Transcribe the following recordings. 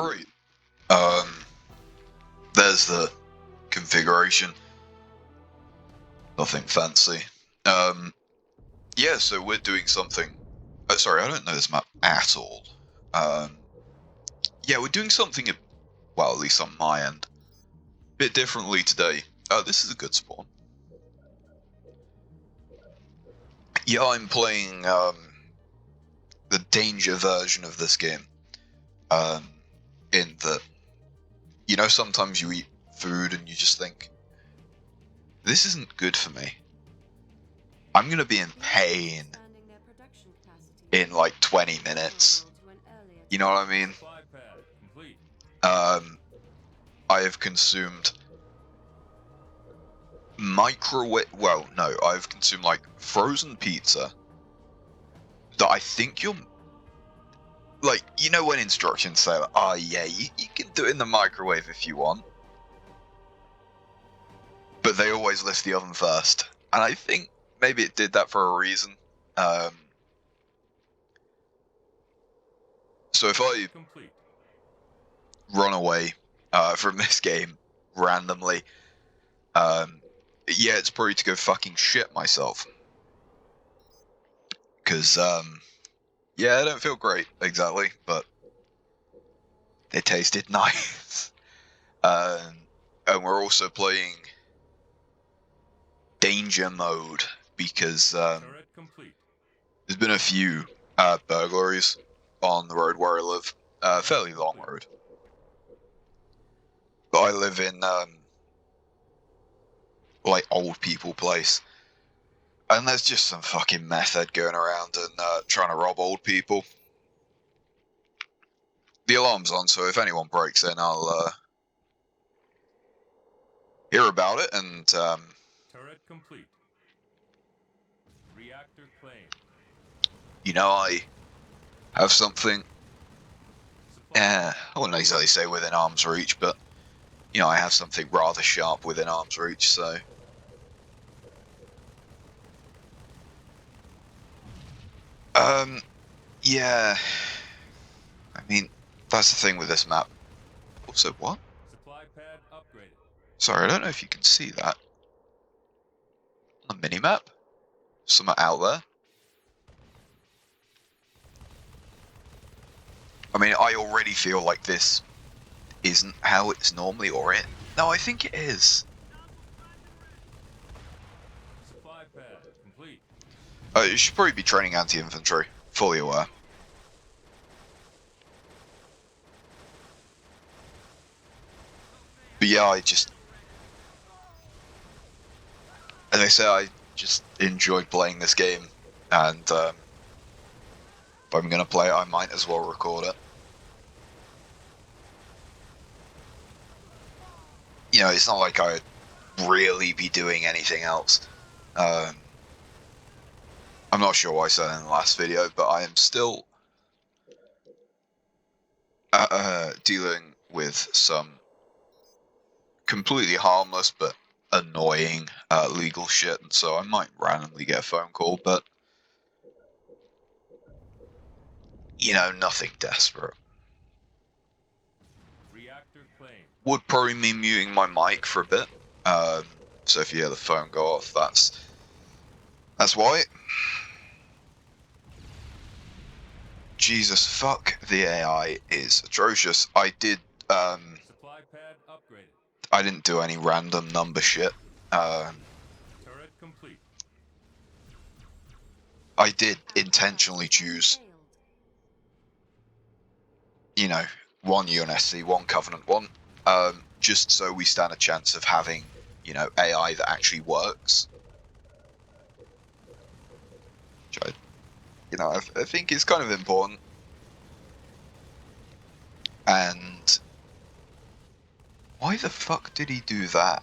Right. Um, there's the configuration. Nothing fancy. Yeah, so we're doing something. Sorry, I don't know this map at all. Yeah, we're doing something, well, at least on my end, a bit differently today. This is a good spawn. Yeah, I'm playing, the danger version of this game. In that, you know, sometimes you eat food and you just think, this isn't good for me. I'm gonna be in pain in like 20 minutes. You know what I mean? I have consumed I've consumed like frozen pizza that I think you're like, you know, when instructions say, like, oh yeah, you can do it in the microwave if you want, but they always list the oven first, and I think maybe it did that for a reason. So if I run away from this game randomly, yeah, it's probably to go fucking shit myself. Because, yeah, I don't feel great, exactly, but they tasted nice. And we're also playing danger mode, because there's been a few burglaries on the road where I live. Fairly long road. But I live in, like, old people place. And there's just some fucking method going around and trying to rob old people. The alarm's on, so if anyone breaks in, I'll hear about it and turret complete. Reactor claimed. You know, I have something. I wouldn't exactly say within arm's reach, but you know, I have something rather sharp within arm's reach. So, yeah. I mean, that's the thing with this map. Also, what? Supply pad upgraded. Sorry, I don't know if you can see that. A mini-map? Somewhere out there? I mean, I already feel like this isn't how it's normally oriented. No, I think it is. Supply pad complete. You should probably be training anti-infantry. Fully aware. But yeah, as I say, I just enjoyed playing this game, and if I'm gonna play it, I might as well record it. You know, it's not like I'd really be doing anything else. I'm not sure what I said in the last video, but I am still dealing with some completely harmless but annoying legal shit, and so I might randomly get a phone call, but you know, nothing desperate. Reactor claimed. Would probably mean muting my mic for a bit. So if you hear the phone go off, that's why. Jesus, fuck, the AI is atrocious. I did, Supply pad upgraded. I didn't do any random number shit. Turret complete. I did intentionally choose, you know, one UNSC, one Covenant, one, just so we stand a chance of having, you know, AI that actually works. Which I think is kind of important. And why the fuck did he do that?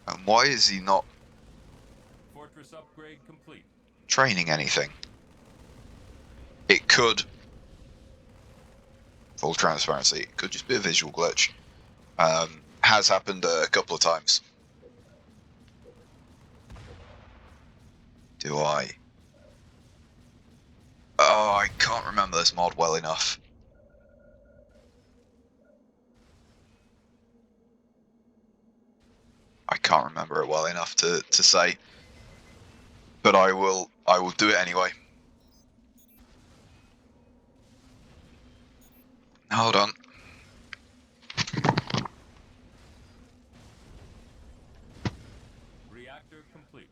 And why is he not Fortress upgrade complete. training anything? It could, full transparency, it could just be a visual glitch. Has happened a couple of times. Do I? Oh, I can't remember this mod well enough. I can't remember it well enough to say, but I will do it anyway. Hold on. Reactor complete.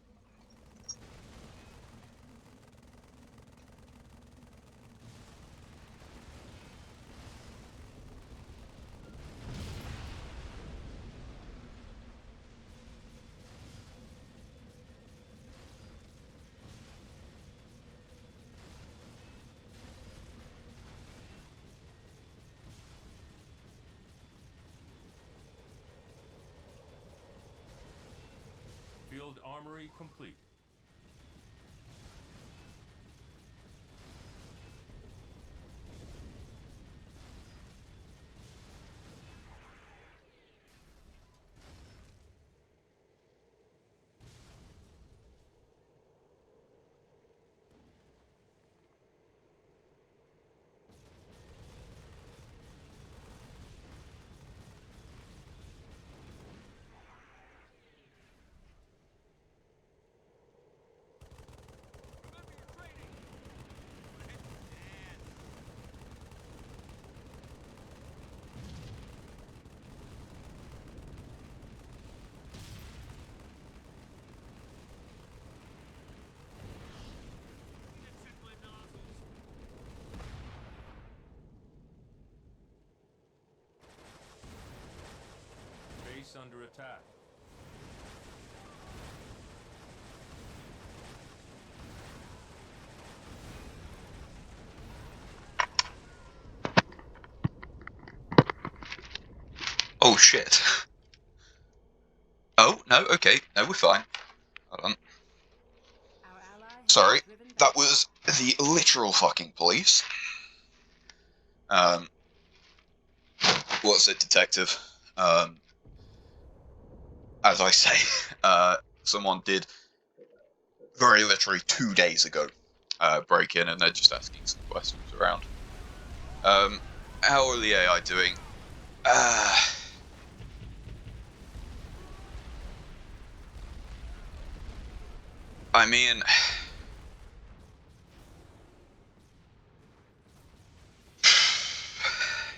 Field armory complete. Base under attack. Oh shit. Oh, no, okay. No, we're fine. Hold on. Sorry. That was the literal fucking police. What's it, detective? As I say, someone did very literally 2 days ago break in, and they're just asking some questions around. How are the AI doing? I mean,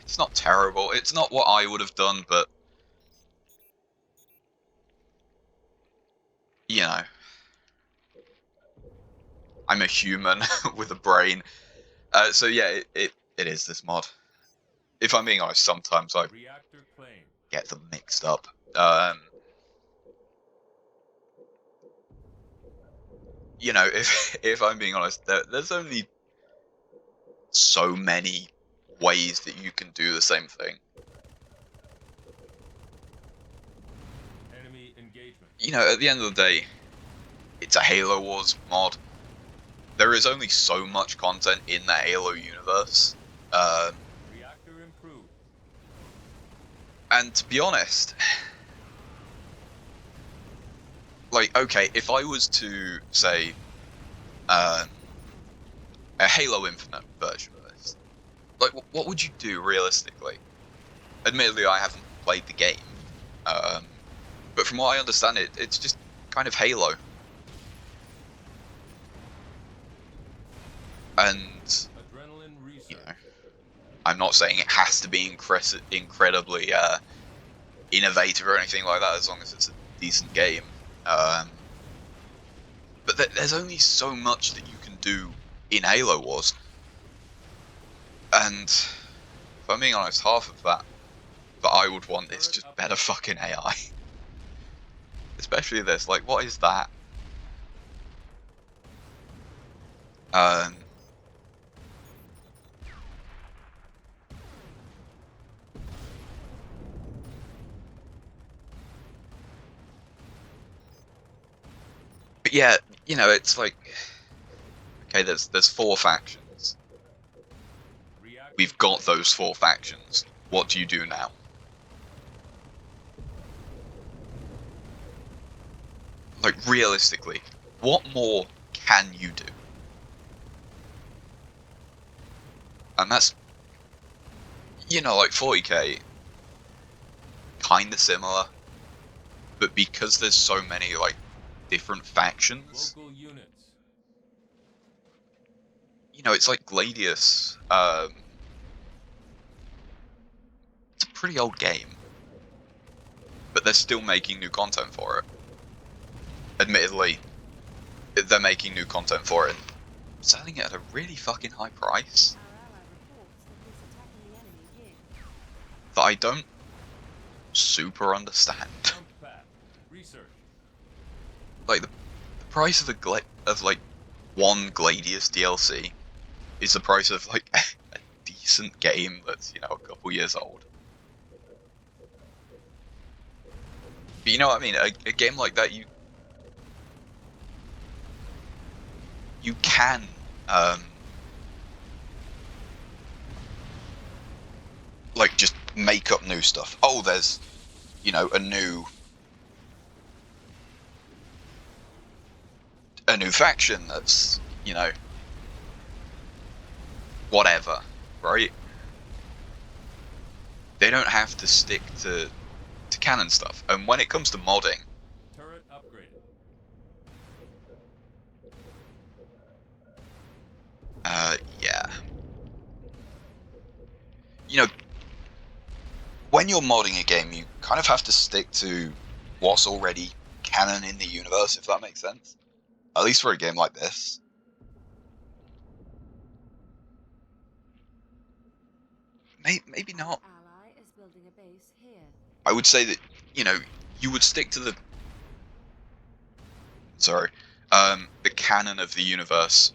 it's not terrible. It's not what I would have done, but you know, I'm a human with a brain. So yeah, it is this mod. If I'm being honest, sometimes I Reactor claim. get them mixed up. You know, if I'm being honest, there's only so many ways that you can do the same thing. Enemy engagement. You know, at the end of the day, it's a Halo Wars mod. There is only so much content in the Halo universe. Reactor improved. And to be honest, like, okay, if I was to say a Halo Infinite version of this, like, what would you do realistically? Admittedly, I haven't played the game, but from what I understand, it's just kind of Halo. And Adrenaline research. you know, I'm not saying it has to be incredibly innovative or anything like that, as long as it's a decent game. But there's only so much that you can do in Halo Wars, and if I'm being honest, half of that I would want is just better fucking AI. Especially this, like, what is that? But yeah, you know, it's like, okay, there's 4 factions. Reactor We've got those 4 factions. What do you do now? Like, realistically, what more can you do? And that's, you know, like 40k, kind of similar. but because there's so many like different factions, Local units. you know, it's like Gladius. It's a pretty old game, but they're still making new content for it. Admittedly, they're making new content for it and selling it at a really fucking high price that I don't super understand. Jump pad. Research. Like the price of like one Gladius DLC is the price of like a decent game that's, you know, a couple years old. But you know what I mean? A game like that, you can like just make up new stuff. Oh, there's, you know, a new faction that's, you know, whatever, right? They don't have to stick to canon stuff. And when it comes to modding, Turret upgraded. yeah, you know, when you're modding a game, you kind of have to stick to what's already canon in the universe, if that makes sense. At least for a game like this. Maybe not. I would say that, you know, you would stick to the the canon of the universe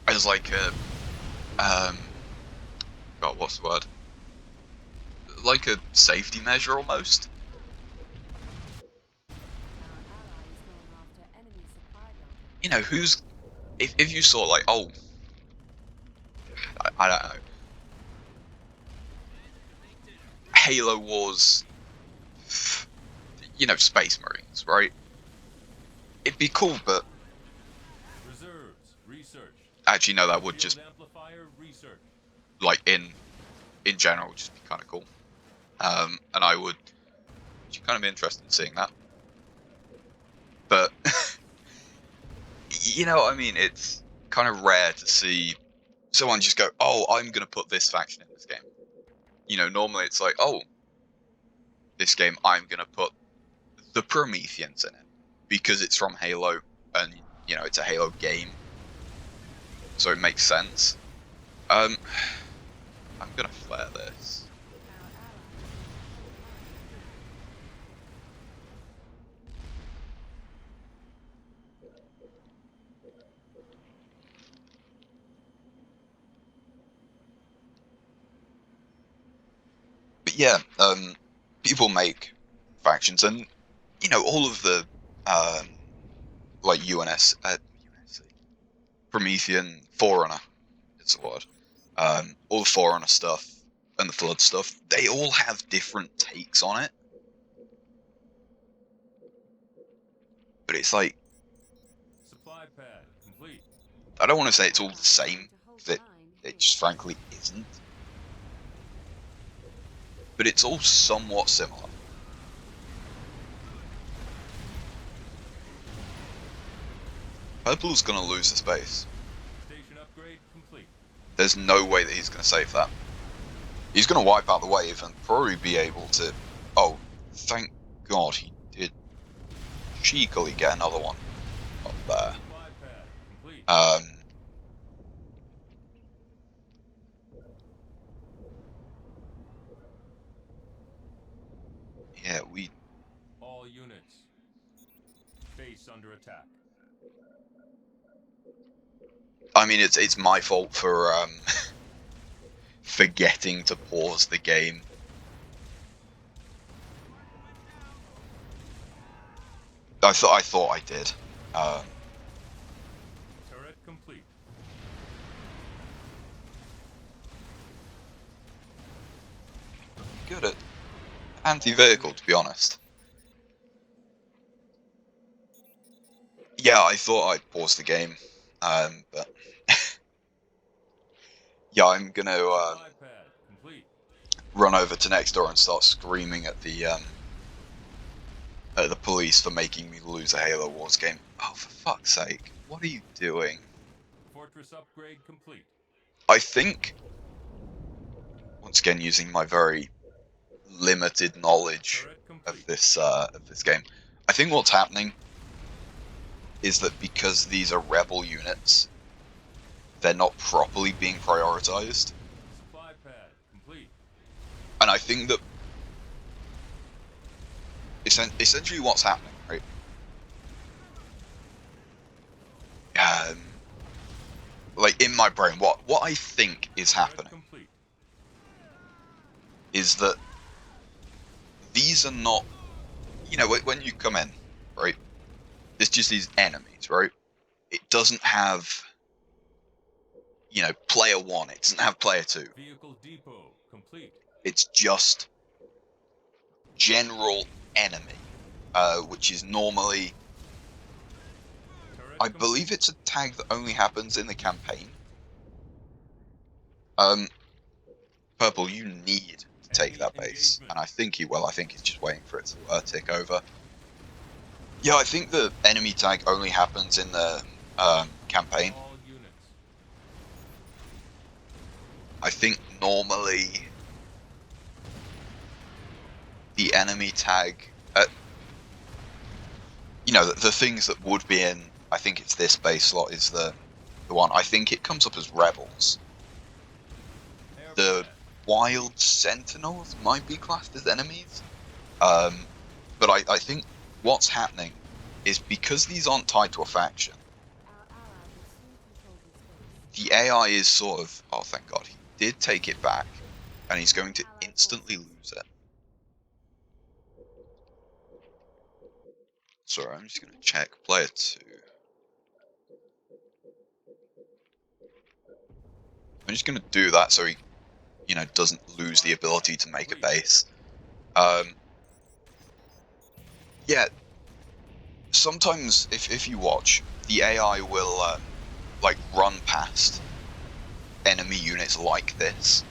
as like a God, what's the word? Like a safety measure almost. You know, who's if you saw like, oh, I don't know, Halo Wars, you know, Space Marines, right? It'd be cool, but Reserves. Research. actually no, that would Field just amplifier. Research. like in general just be kind of cool. And I would kind of be interested in seeing that. But you know what I mean? It's kind of rare to see someone just go, "Oh, I'm going to put this faction in this game." You know, normally it's like, "Oh, this game, I'm going to put the Prometheans in it because it's from Halo, and you know, it's a Halo game, so it makes sense." I'm going to flare this. But yeah, people make factions, and you know, all of the like Promethean, Forerunner, it's the word. All the Forerunner stuff and the Flood stuff, they all have different takes on it. But it's like, Supply pad. Complete. I don't want to say it's all the same, because it just frankly isn't. But it's all somewhat similar. Purple's gonna lose the space. Station upgrade complete. There's no way that he's gonna save that. He's gonna wipe out the wave and probably be able to. Oh, thank God he did cheekily get another one up there. Supply pad. Complete. Yeah, we. All units. Base under attack. I mean, it's my fault for forgetting to pause the game. I thought I did. Turret complete. Good at anti-vehicle, to be honest. Yeah, I thought I'd pause the game, but yeah, I'm gonna Supply pad complete. run over to next door and start screaming at the police for making me lose a Halo Wars game. Oh, for fuck's sake! What are you doing? Fortress upgrade complete. I think, once again, using my very limited knowledge Turret of complete. this game, I think what's happening is that because these are rebel units, they're not properly being prioritized, Supply pad complete. and I think that essentially what's happening, right? Like in my brain, what I think is Turret happening complete. is that these are not, when you come in, right? It's just these enemies, right? It doesn't have, player one. It doesn't have player two. Vehicle depot complete. It's just general enemy, which is normally, Turret I complete. believe it's a tag that only happens in the campaign. Purple, you need to take Enemy that base, engagement. and I think he will. I think he's just waiting for it to tick over. Yeah, I think the enemy tag only happens in the campaign. All units. I think normally the enemy tag, the things that would be in, I think it's this base slot is the one. I think it comes up as rebels. Air The pad. wild sentinels might be classed as enemies. But I think what's happening is because these aren't tied to a faction, the AI is sort of, oh thank God, he did take it back, and he's going to instantly lose it. Sorry, I'm just going to check player 2. I'm just going to do that so he, doesn't lose the ability to make a base. Yeah, sometimes if you watch, the AI will run past enemy units like this,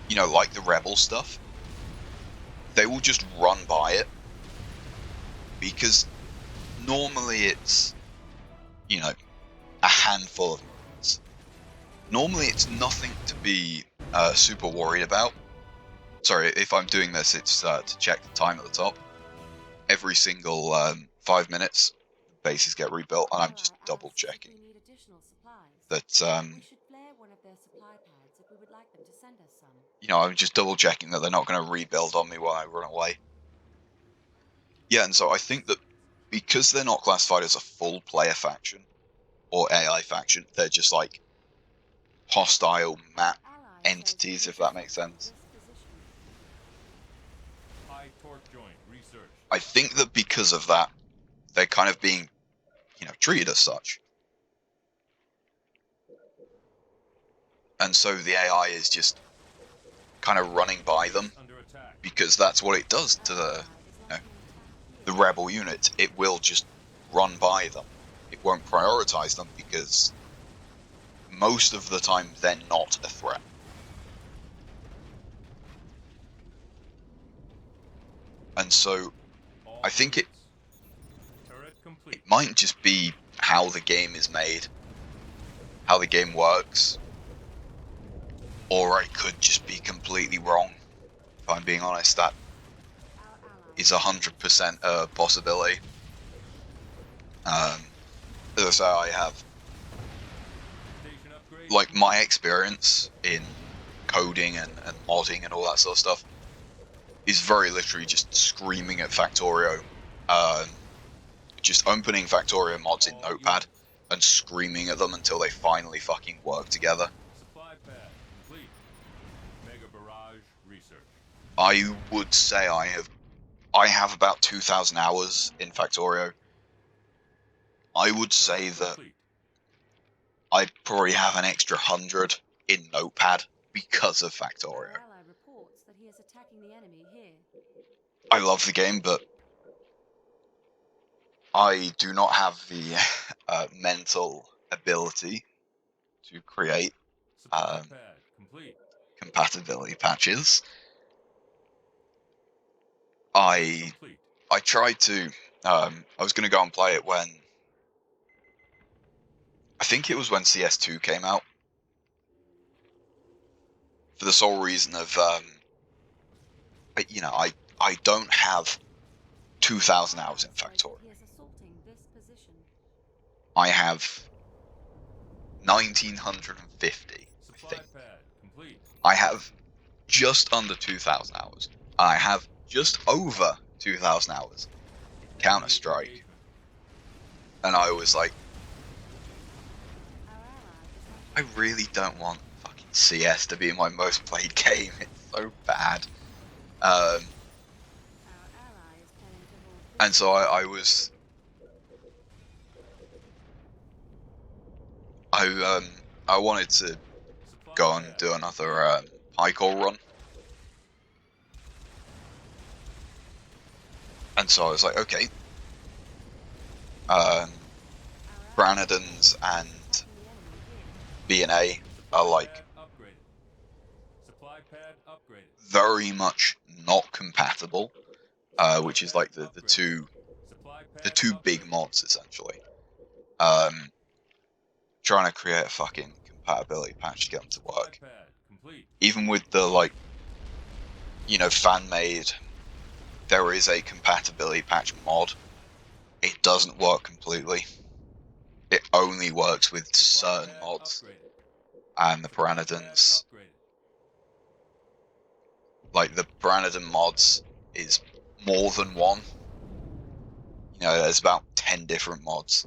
like the rebel stuff. They will just run by it because normally it's, a handful of units. Normally it's nothing to be super worried about. Sorry, if I'm doing this, it's to check the time at the top. Every single 5 minutes, bases get rebuilt, and I'm just double checking that. I'm just double checking that they're not going to rebuild on me while I run away. Yeah, and so I think that because they're not classified as a full player faction or AI faction, they're just like hostile map entities, if that makes sense. High torque joint research. I think that because of that, they're kind of being, treated as such. And so the AI is just kind of running by them Under attack. because that's what it does to the rebel unit. It will just run by them. It won't prioritize them because most of the time they're not a threat. And so All I think it units. Turret complete. might just be how the game is made, how the game works, or I could just be completely wrong. If I'm being honest, that is 100% a possibility. As I say, I have, Station upgrade. like, my experience in coding and modding and all that sort of stuff is very literally just screaming at Factorio, just opening Factorio mods in All Notepad units. and screaming at them until they finally fucking work together. Supply pad complete. Mega barrage research. I would say I have about 2,000 hours in Factorio. I would say Turret that complete. I'd probably have an extra 100 in Notepad because of Factorio. I love the game, but I do not have the mental ability to create Supply pad complete. compatibility patches. I Complete. I tried to. I was going to go and play it when I think it was when CS2 came out, for the sole reason of I don't have 2,000 hours in Factorio. I have 1,950, I Supply think. pad complete. I have just under 2,000 hours. I have just over 2,000 hours in Counter Enemy Strike, engagement. and I was like, I really don't want fucking CS to be my most played game. It's so bad. And so I wanted to Supply go and pad do another complete. Pycor run, and so I was like, okay, um, Branadons and B&A are Supply like pad upgraded. Supply pad upgraded. very much not compatible, Supply which is pad like the upgraded. Supply the pad two big upgraded. mods essentially. Um, Trying to create a fucking compatibility patch to get them to Supply work, pad complete. even with the like, fan made. There is a compatibility patch mod. It doesn't work completely. It only works with Supply certain pad mods, upgraded. and the Supply pad Pteranodons, upgraded. like the Pteranodon mods, is more than one. There's about 10 different mods,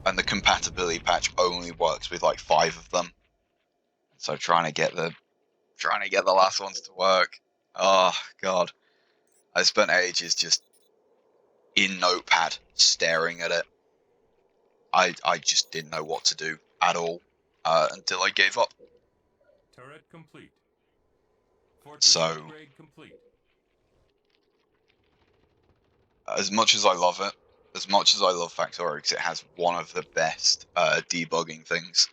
and the compatibility patch only works with like 5 of them. So trying to get the last ones to work. Oh god, I spent ages just in Notepad staring at it. I just didn't know what to do at all until I gave up. Turret complete. Fortress So upgrade complete. as much as I love it, as much as I love Factorio, because it has one of the best debugging things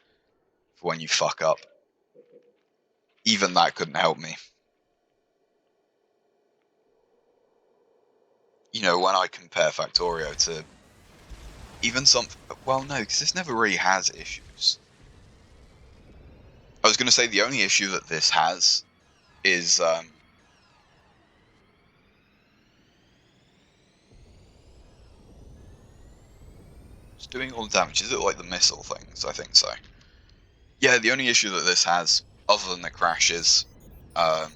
for when you fuck up, even that couldn't help me. When I compare Factorio to even something, well, no, because this never really has issues. I was going to say the only issue that this has is it's doing all the damage. Is it like the missile things? I think so. Yeah, the only issue that this has, other than the crashes, um,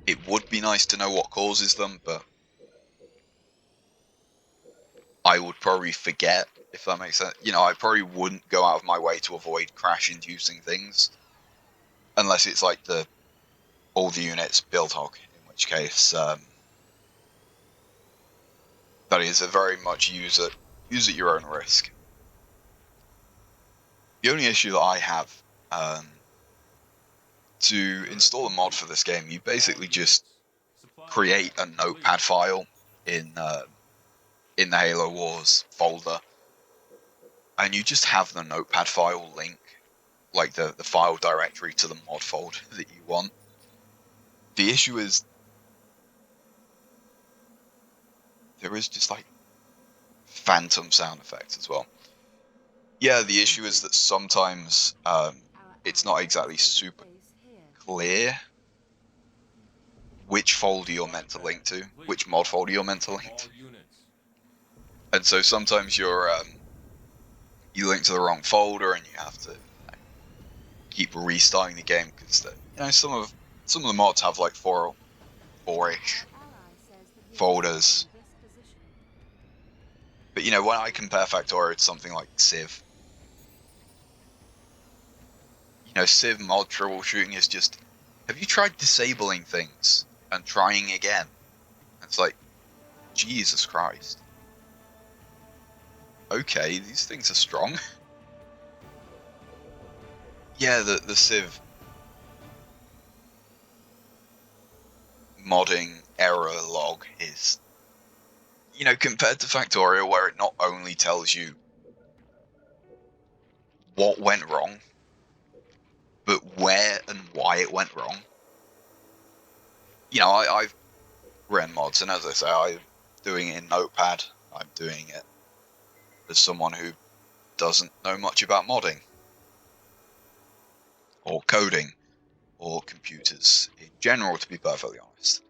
it would be nice to know what causes them, but I would probably forget, if that makes sense. I probably wouldn't go out of my way to avoid crash-inducing things, unless it's like all the units build hog, in which case that is a very much use at your own risk. The only issue that I have, to Turret install a mod complete. for this game, you All basically just units. Supply create pad a complete. notepad file in the Halo Wars folder, and you just have the notepad file link, like the file directory, to the mod folder that you want. The issue is there is just like phantom sound effects as well. Yeah, the issue is that sometimes it's not exactly super clear which folder you're Supply meant to link pad to, complete. which mod folder you're meant to link All to. units. And so sometimes you link to the wrong folder, and you have to keep restarting the game because some of the mods have like four-ish folders. But when I compare Factorio to something like Civ, Civ mod troubleshooting is just, have you tried disabling things and trying again? It's like, Jesus Christ. Okay, these things are strong. Yeah, the Civ modding error log is, compared to Factorio, where it not only tells you what went wrong, but where and why it went wrong. I've Ren mods, and as I say, I'm doing it in Notepad. I'm doing it as someone who doesn't know much about modding or coding or computers in general, to be perfectly honest.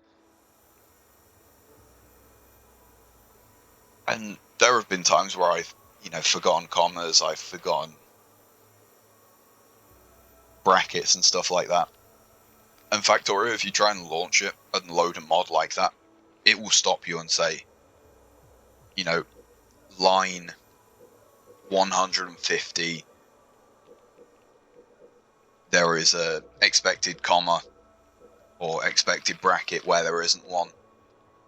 And there have been times where I've, forgotten commas, I've forgotten brackets and stuff like that. And Factorio, if you try and launch it and load a mod like that, it will stop you and say, line 150, there is a expected comma or expected bracket where there isn't one,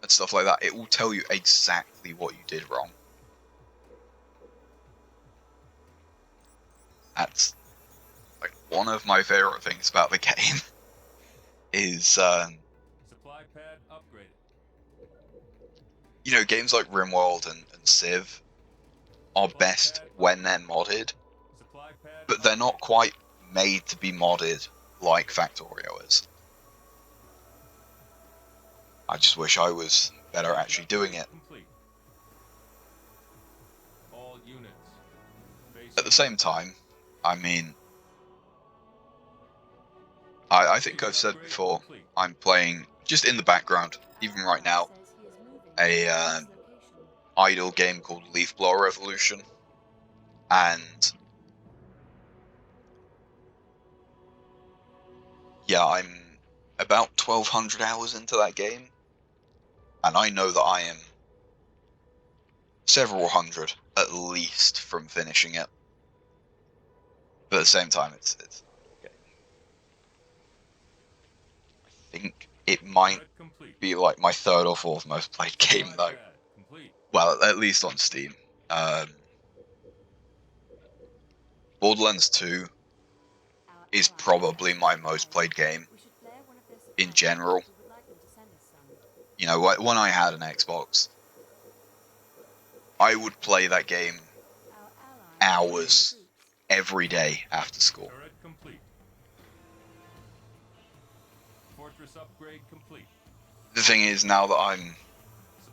and stuff like that. It will tell you exactly what you did wrong. That's like one of my favorite things about the game is Supply pad upgraded. games like RimWorld and Civ are best when they're modded, Supply pad but they're not upgraded. quite made to be modded like Factorio is. I just wish I was better at actually doing it. Complete. All units. Base At the same time, I mean, I think I've said before, I'm playing just in the background, even right now, a idle game called Leaf Blower Revolution, and yeah, I'm about 1,200 hours into that game, and I know that I am several hundred at least from finishing it. But at the same time, it's an idle game. I think it might be like my third or fourth most played game though. Well, at least on Steam. Borderlands 2 is probably my most played game in general. When I had an Xbox, I would play that game hours every day after school. Turret complete. Fortress upgrade complete. The thing is, now that I'm,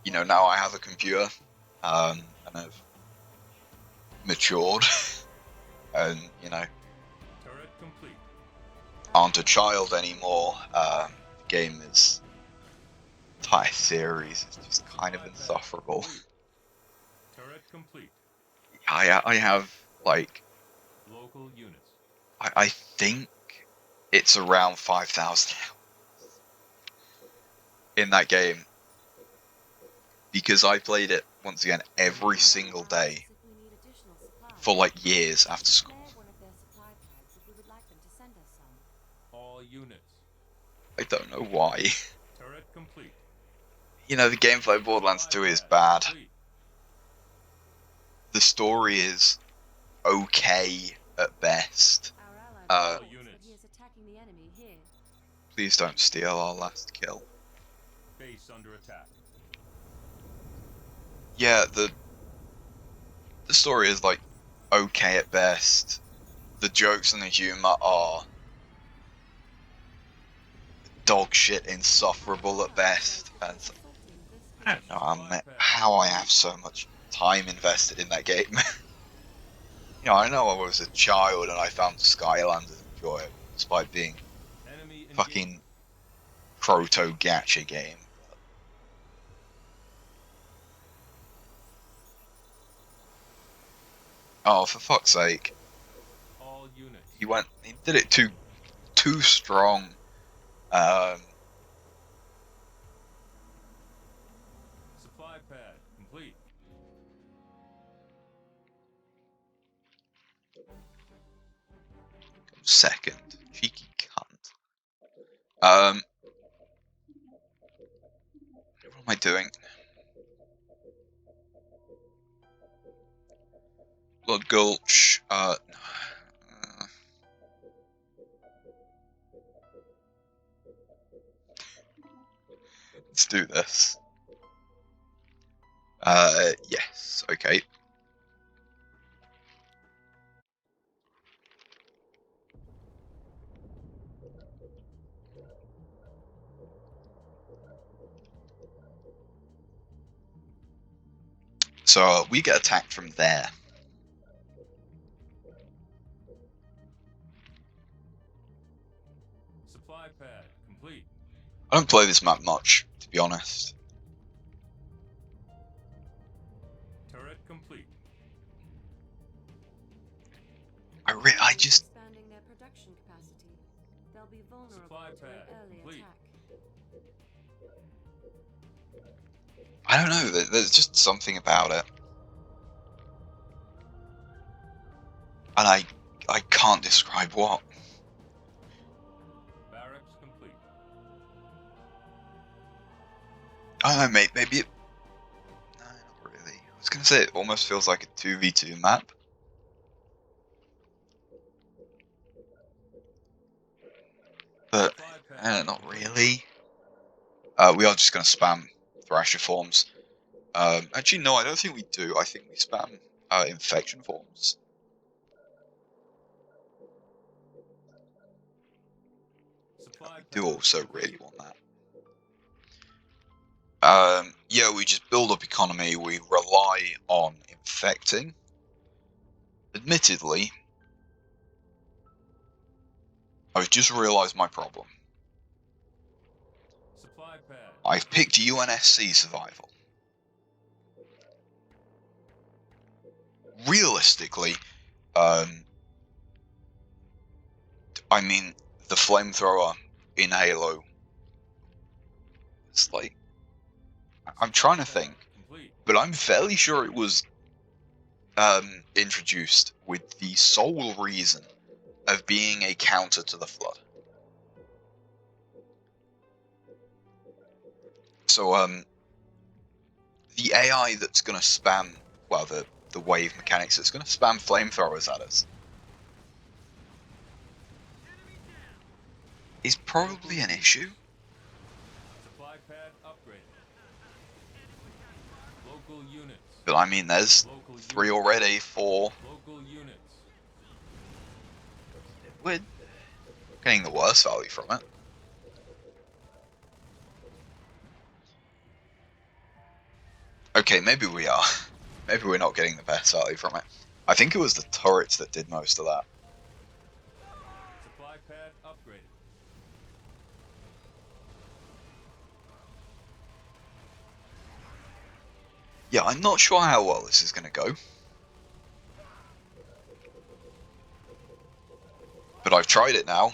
now I have a computer, and I've matured, and, Turret complete. aren't a child anymore, the game is, entire series is just kind of insufferable. Turret complete. I have, like, Local units. I think it's around 5,000 in that game, because I played it, once again, every single day for, like, years after school. All units. I don't know why. Turret complete. The gameplay of Borderlands 2 is bad. The story is okay at best. All units. Please don't steal our last kill. Base under attack. Yeah, the story is, like, okay at best. The jokes and the humor are dog shit insufferable at best. And I don't know how I have so much time invested in that game. I know I was a child and I found Skylanders enjoyable, despite being Enemy fucking proto gacha game. Oh, for fuck's sake! All units. He did it too strong. Supply pad complete. Second, cheeky cunt. What am I doing? Blood Gulch. Let's do this. Yes, okay. So we get attacked from there. Supply pad complete. I don't play this map much, to be honest. Turret complete. I just... Expanding their production capacity. They'll be vulnerable Supply to an pad early complete. attack. I don't know, there's just something about it. And I can't describe what. Barracks complete. I don't know, maybe it... No, not really. I was going to say it almost feels like a 2v2 map. But, Supply pad not complete. really. We are just going to spam Thrasher forms. Actually, no, I don't think we do. I think we spam infection forms. Supply I do pad also complete. really want that. Yeah, we just build up economy. We rely on infecting. Admittedly, I've just realised my problem. Supply pad. I've picked UNSC survival. Realistically, I mean, the flamethrower in Halo. It's like, I'm trying to think, Complete. but I'm fairly sure it was introduced with the sole reason of being a counter to the Flood. So, the AI that's going to spam, well, the wave mechanics that's going to spam flamethrowers at us is probably an issue. Supply pad upgraded. Local units. But I mean, there's Local 3 units. already, 4. Local units. We're getting the worst value from it. Okay, maybe we are. Maybe we're not getting the best value from it. I think it was the turrets that did most of that. Supply pad upgraded. Yeah, I'm not sure how well this is going to go. But I've tried it now,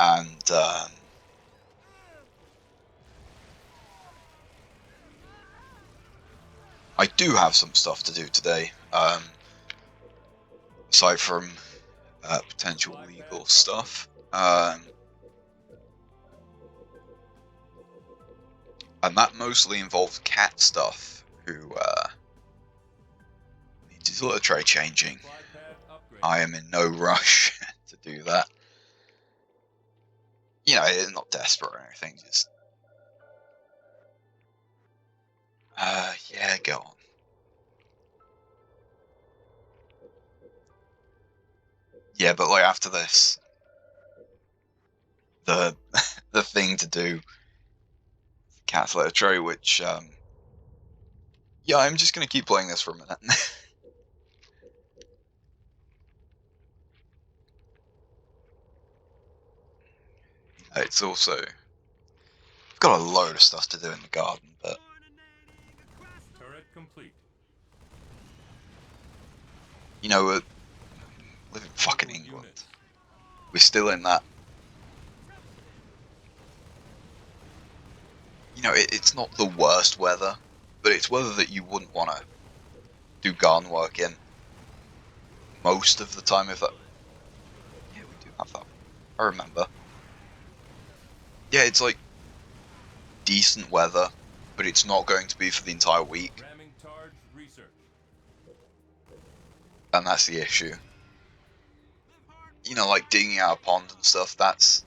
and I do have some stuff to do today. Aside from potential legal stuff. And that mostly involves cat stuff, who needs his litter tray changing. Supply pad upgraded. I am in no rush to do that. You know, it's not desperate or anything, just... yeah, go on. Yeah, but like after this, the the thing to do, cat's litter tray, which yeah, I'm just gonna keep playing this for a minute. It's also, I've got a load of stuff to do in the garden, but Turret complete. you know, we live in fucking Local England. units. We're still in that. You know, it's not the worst weather, but it's weather that you wouldn't want to do garden work in most of the time. If that, yeah, we do have that. I remember. Yeah, it's like decent weather, but it's not going to be for the entire week, Ramming charge research. and that's the issue. You know, like digging out a pond and stuff. That's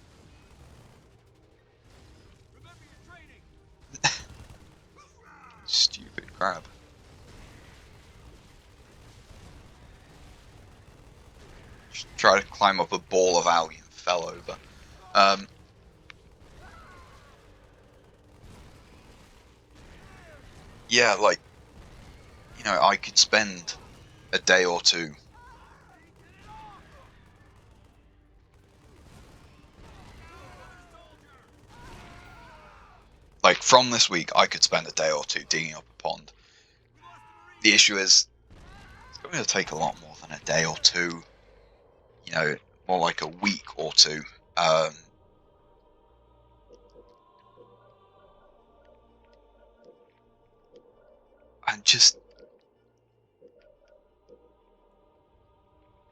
stupid crap. Just try to climb up a ball of algae and fell over. Yeah, like, you I could spend a day or two like from this week. I could spend a day or two digging up a pond. The issue is it's going to take a lot more than a day or two. More like a week or two. And just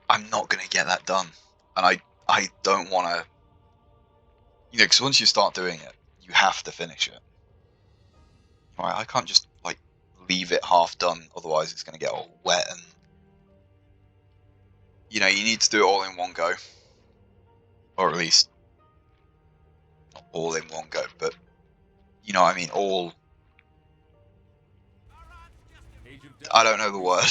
I'm not going to get that done, and I don't want to. Because once you start doing it, you have to finish it. Right? I can't just like leave it half done, otherwise it's going to get all wet and. You need to do it all in one go, or at least not all in one go, but what I mean, all. I don't know the word,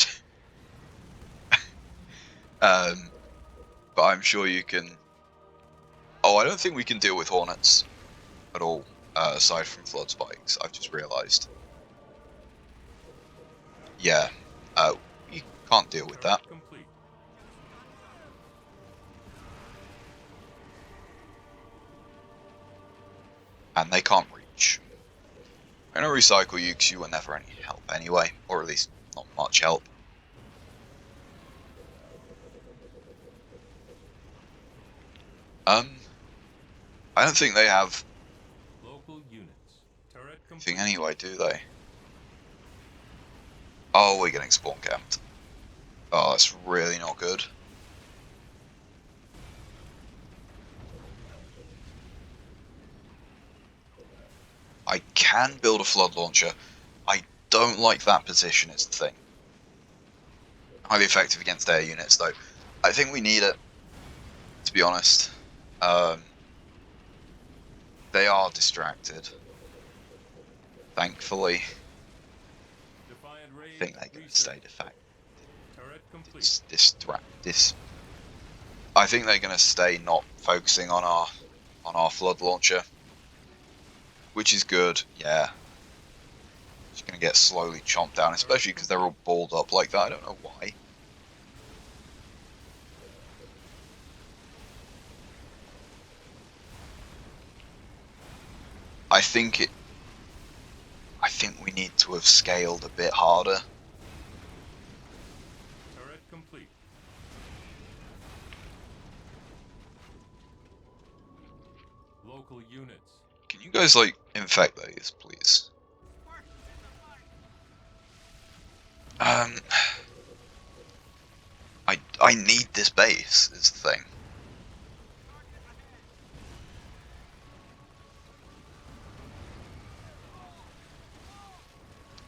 but I'm sure you can. Oh, I don't think we can deal with hornets at all, aside from flood spikes. I've just realised. Yeah, we can't deal with that. Complete. And they can't reach. I'm gonna recycle you because you were never any help anyway, or at least not much help. I don't think they have Local units. Turret anything complete. anyway, do they? Oh, we're getting spawn camped. Oh, that's really not good. I can build a flood launcher. I don't like that position, is the thing. Highly effective against air units, though. I think we need it, to be honest. They are distracted. Thankfully. Defiant I raid. think they're going to stay defect. Turret complete. I think they're going to stay not focusing on our flood launcher, which is good. Yeah, just going to get slowly chomped down, especially because they're all balled up like that. I don't know why. I think we need to have scaled a bit harder. Turret complete. Local units. Can you guys like infect these, please? I need this base is the thing.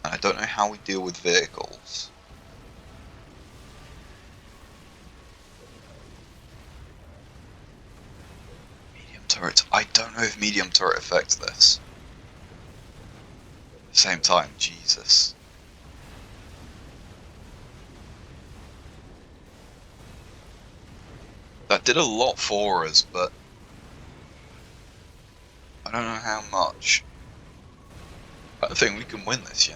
And I don't know how we deal with vehicles. Medium turrets. I don't know if medium turret affects this. At the same time, Jesus. That did a lot for us, but I don't know how much. I don't think we can win this,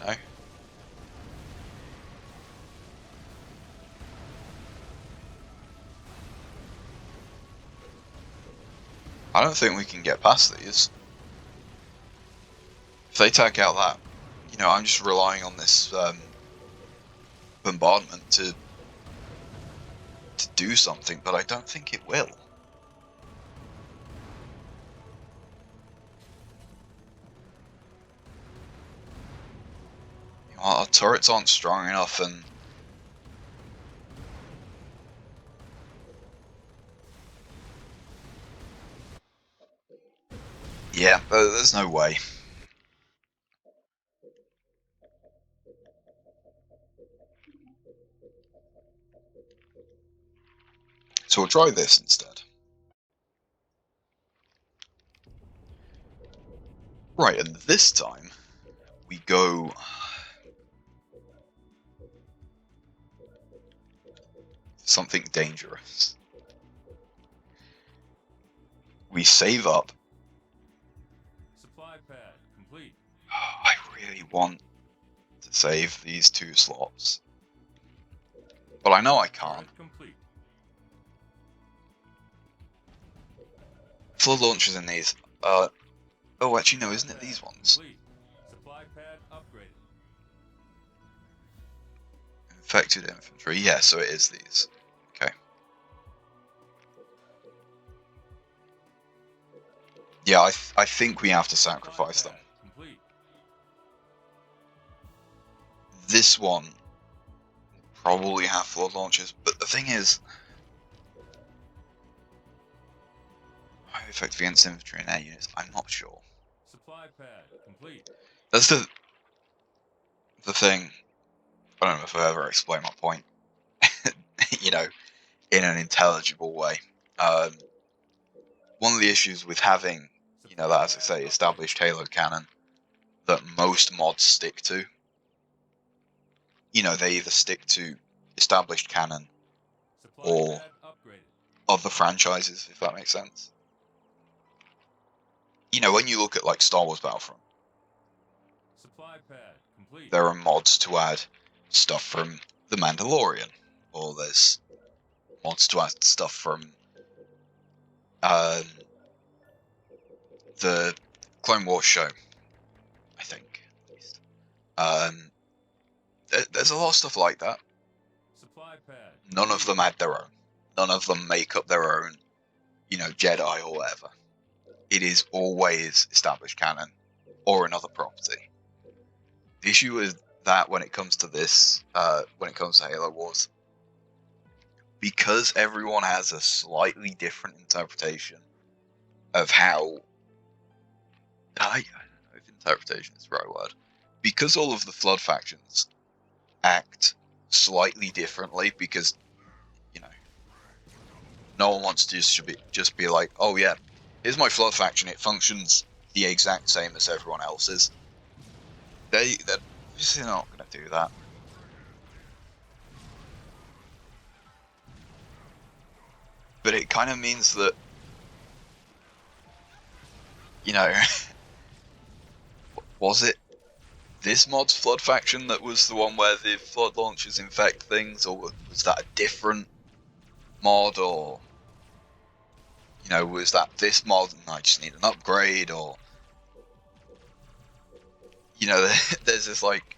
I don't think we can get past these. If they take out that, I'm just relying on this bombardment to do something, but I don't think it will. Our turrets aren't strong enough, and yeah, there's no way. So we'll try this instead. Right, and this time we go something dangerous. We save up. Supply pad complete. I really want to save these 2 slots. But I know I can't. Turret complete. Flood launchers in these. Oh, actually, no, isn't it these ones? Complete. Supply pad upgraded. Infected infantry. Yeah, so it is these. Okay. Yeah, I think we have to sacrifice them. Complete. This one probably have flood launchers, but the thing is, highly effective against infantry and air units. I'm not sure. Supply pad complete. That's the thing. I don't know if I ever explained my point. You know, in an intelligible way. One of the issues with having, that, as I say, established Halo canon that most mods stick to, they either stick to established canon Supply or pad upgraded. other franchises, if that makes sense. When you look at like Star Wars Battlefront, Supply pad complete. there are mods to add stuff from The Mandalorian, or there's mods to add stuff from the Clone Wars show, I think, at least. There's a lot of stuff like that. Supply pad. None of them add their own. None of them make up their own, Jedi or whatever. It is always established canon or another property. The issue is that when it comes to this, when it comes to Halo Wars, because everyone has a slightly different interpretation of how... I don't know if interpretation is the right word. Because all of the Flood factions act slightly differently, because, no one wants to just be like, oh yeah, here's my Flood faction, it functions the exact same as everyone else's. They're just not going to do that. But it kind of means that, was it this mod's Flood faction that was the one where the Flood launchers infect things, or was that a different mod, or was that this mod and I just need an upgrade, or there's this like,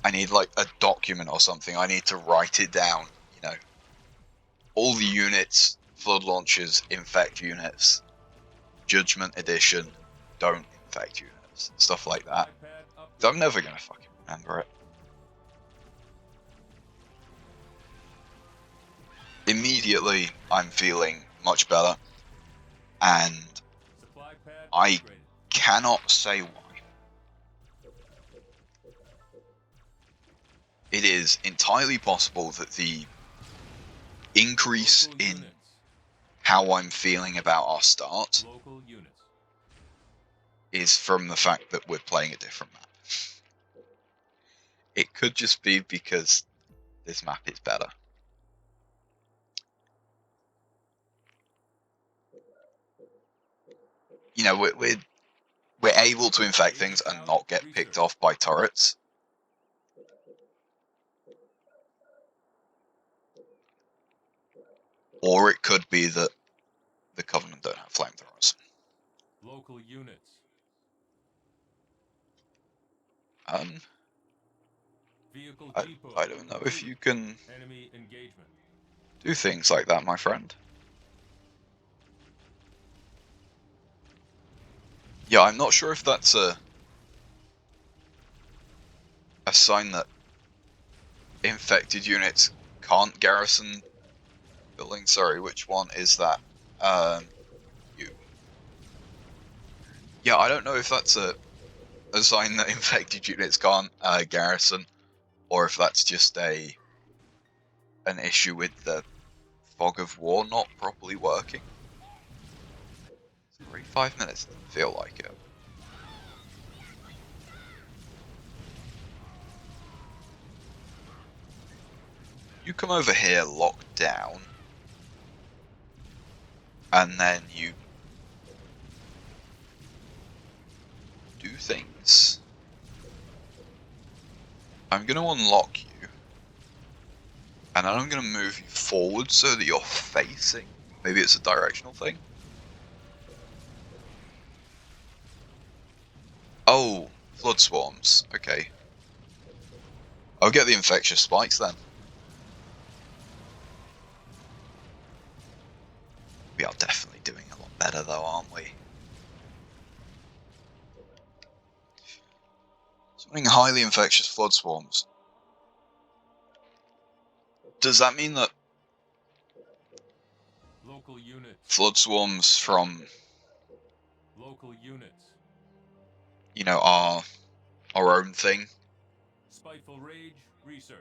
I need like a document or something, I need to write it down, all the units, Flood launchers infect units, Judgment edition don't infect units, stuff like that. So I'm never gonna fucking remember it. Immediately, I'm feeling much better, and I cannot say why. It is entirely possible that the increase in how I'm feeling about our start is from the fact that we're playing a different map. It could just be because this map is better. We're able to infect things and not get picked off by turrets. Or it could be that the Covenant don't have flamethrowers. Local units. I don't know if you can Enemy engagement. do things like that, my friend. Yeah, I'm not sure if that's a sign that infected units can't garrison buildings. Sorry, which one is that? You. Yeah, I don't know if that's a sign that infected units can't garrison, or if that's just an issue with the fog of war not properly working. Sorry, 5 minutes doesn't feel like it. You come over here, lock down, and then you do things. I'm going to unlock you. And then I'm going to move you forward so that you're facing. Maybe it's a directional thing. Oh, flood swarms. Okay. I'll get the infectious spikes then. We are definitely doing a lot better though, aren't we? Something highly infectious flood swarms. Does that mean that Local units. flood swarms from, Local units. you know, our own thing? Spiteful rage researched.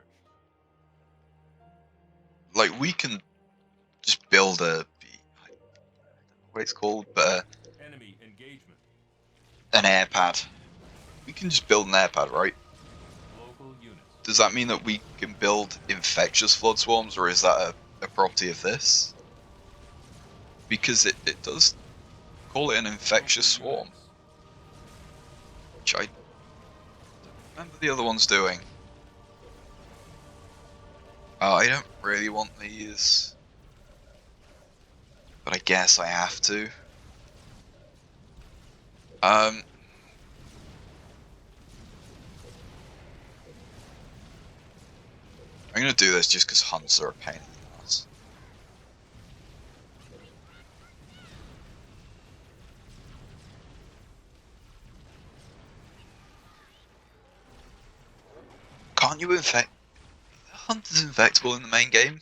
Like, we can just build a, I don't know what it's called, but Enemy engagement. an air pad. We can just build an air pad, right? Local units. Does that mean that we can build infectious flood swarms, or is that a property of this? Because it does call it an infectious Local swarm, units. which I don't remember the other ones doing. I don't really want these, but I guess I have to. I'm gonna do this just because hunts are a pain in the ass. Can't you infect? Hunt is infectable in the main game.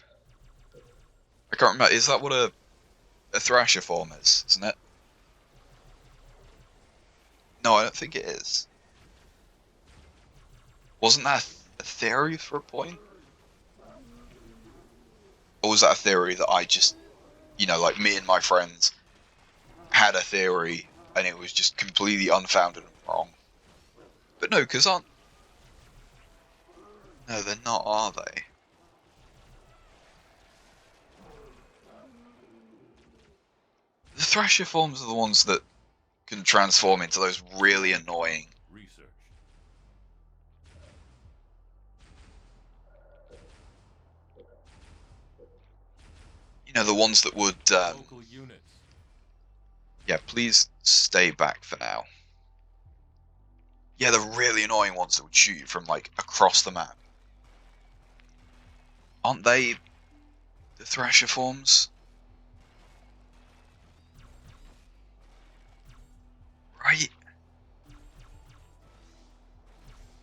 I can't remember. Is that what a Thrasher form is? Isn't it? No, I don't think it is. Wasn't that a theory for a point? Or was that a theory that I just, you know, like me and my friends had a theory and it was just completely unfounded and wrong? But no, because aren't... No, they're not, are they? The Thrasher forms are the ones that can transform into those really annoying... Research. You know, the ones that would... Local units. Yeah, please stay back for now. Yeah, the really annoying ones that would shoot you from, like, across the map. Aren't they the Thrasher forms? Right?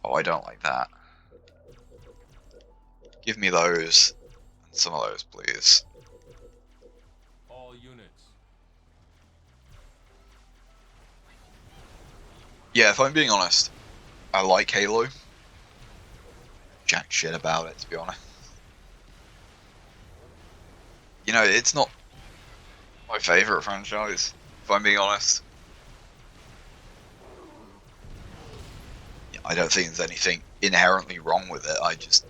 Oh, I don't like that. Give me those. And some of those, please. All units. Yeah, if I'm being honest, I like Halo. Jack shit about it, to be honest. You know, it's not my favourite franchise, if I'm being honest. I don't think there's anything inherently wrong with it, I just...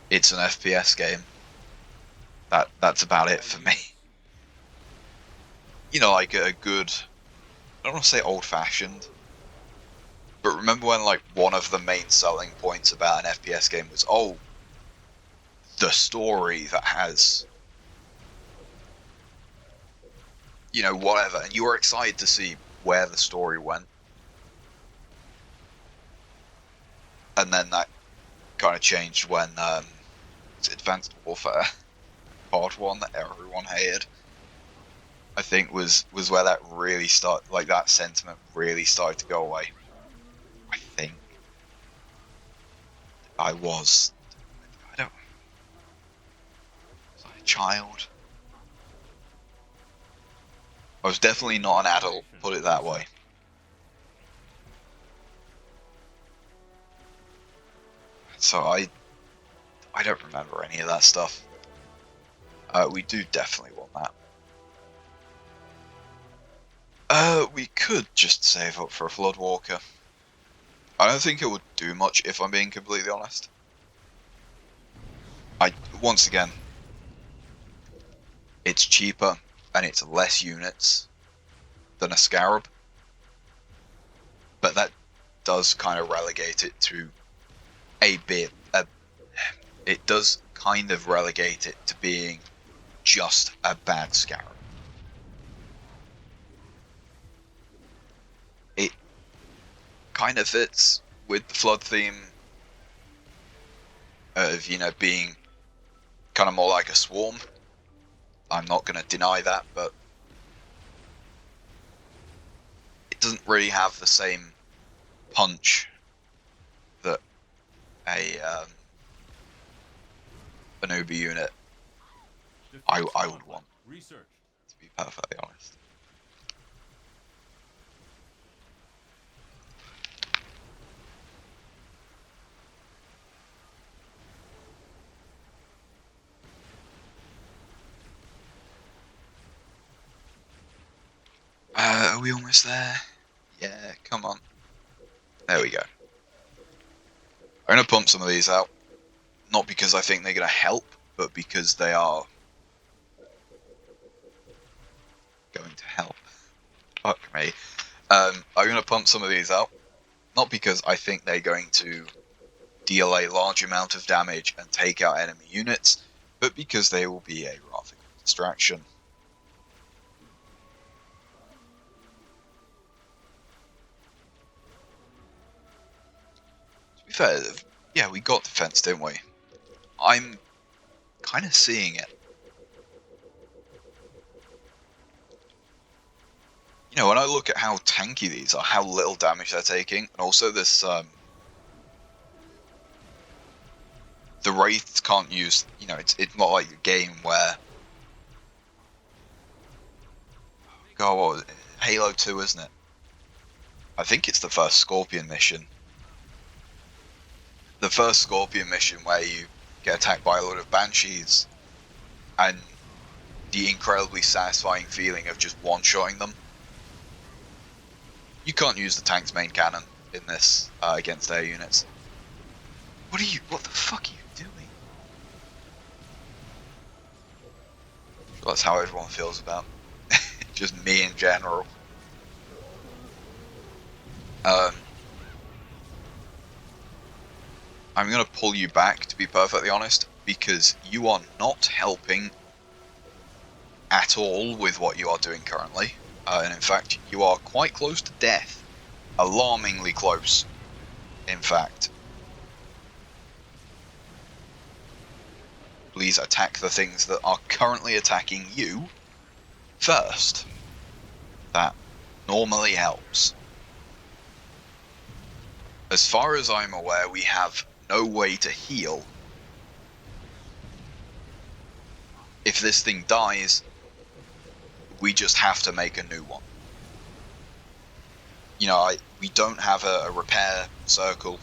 It's an FPS game. That's about it for me. You know, like a good... I don't want to say old-fashioned, but remember when, like, one of the main selling points about an FPS game was, oh, the story that has, you know, whatever, and you were excited to see where the story went. And then that kind of changed when Advanced Warfare Part 1 that everyone hated, I think was where that really started, like that sentiment really started to go away. I think. I don't... Was I a child? I was definitely not an adult, put it that way. So I don't remember any of that stuff. We do definitely want that. We could just save up for a Floodwalker. I don't think it would do much, if I'm being completely honest. Once again, it's cheaper and it's less units than a Scarab. But that does kind of relegate it to a bit. It does kind of relegate it to being just a bad scarab. It kind of fits with the flood theme of, you know, being kind of more like a swarm. I'm not going to deny that, but it doesn't really have the same punch that an Uber unit I would want, Research. to be perfectly honest. Are we almost there? Yeah, come on. There we go. I'm going to pump some of these out. Not because I think they're going to help, but because they are going to help. Fuck me. I'm going to pump some of these out. Not because I think they're going to deal a large amount of damage and take out enemy units, but because they will be a rather good distraction. To be fair, yeah, we got defense, didn't we? I'm kind of seeing it. You know, when I look at how tanky these are, how little damage they're taking, and also this, the Wraiths can't use, you know, it's not like a game where, God, what was it? Halo 2, isn't it? I think it's the first Scorpion mission. The first Scorpion mission where you get attacked by a load of Banshees, and the incredibly satisfying feeling of just one-shotting them. You can't use the tank's main cannon in this against air units. What the fuck are you doing? Well, that's how everyone feels about just me in general. I'm going to pull you back, to be perfectly honest, because you are not helping at all with what you are doing currently. And in fact, you are quite close to death. Alarmingly close, in fact. Please attack the things that are currently attacking you first. That normally helps. As far as I'm aware, we have no way to heal. If this thing dies, we just have to make a new one. You know, we don't have a repair circle,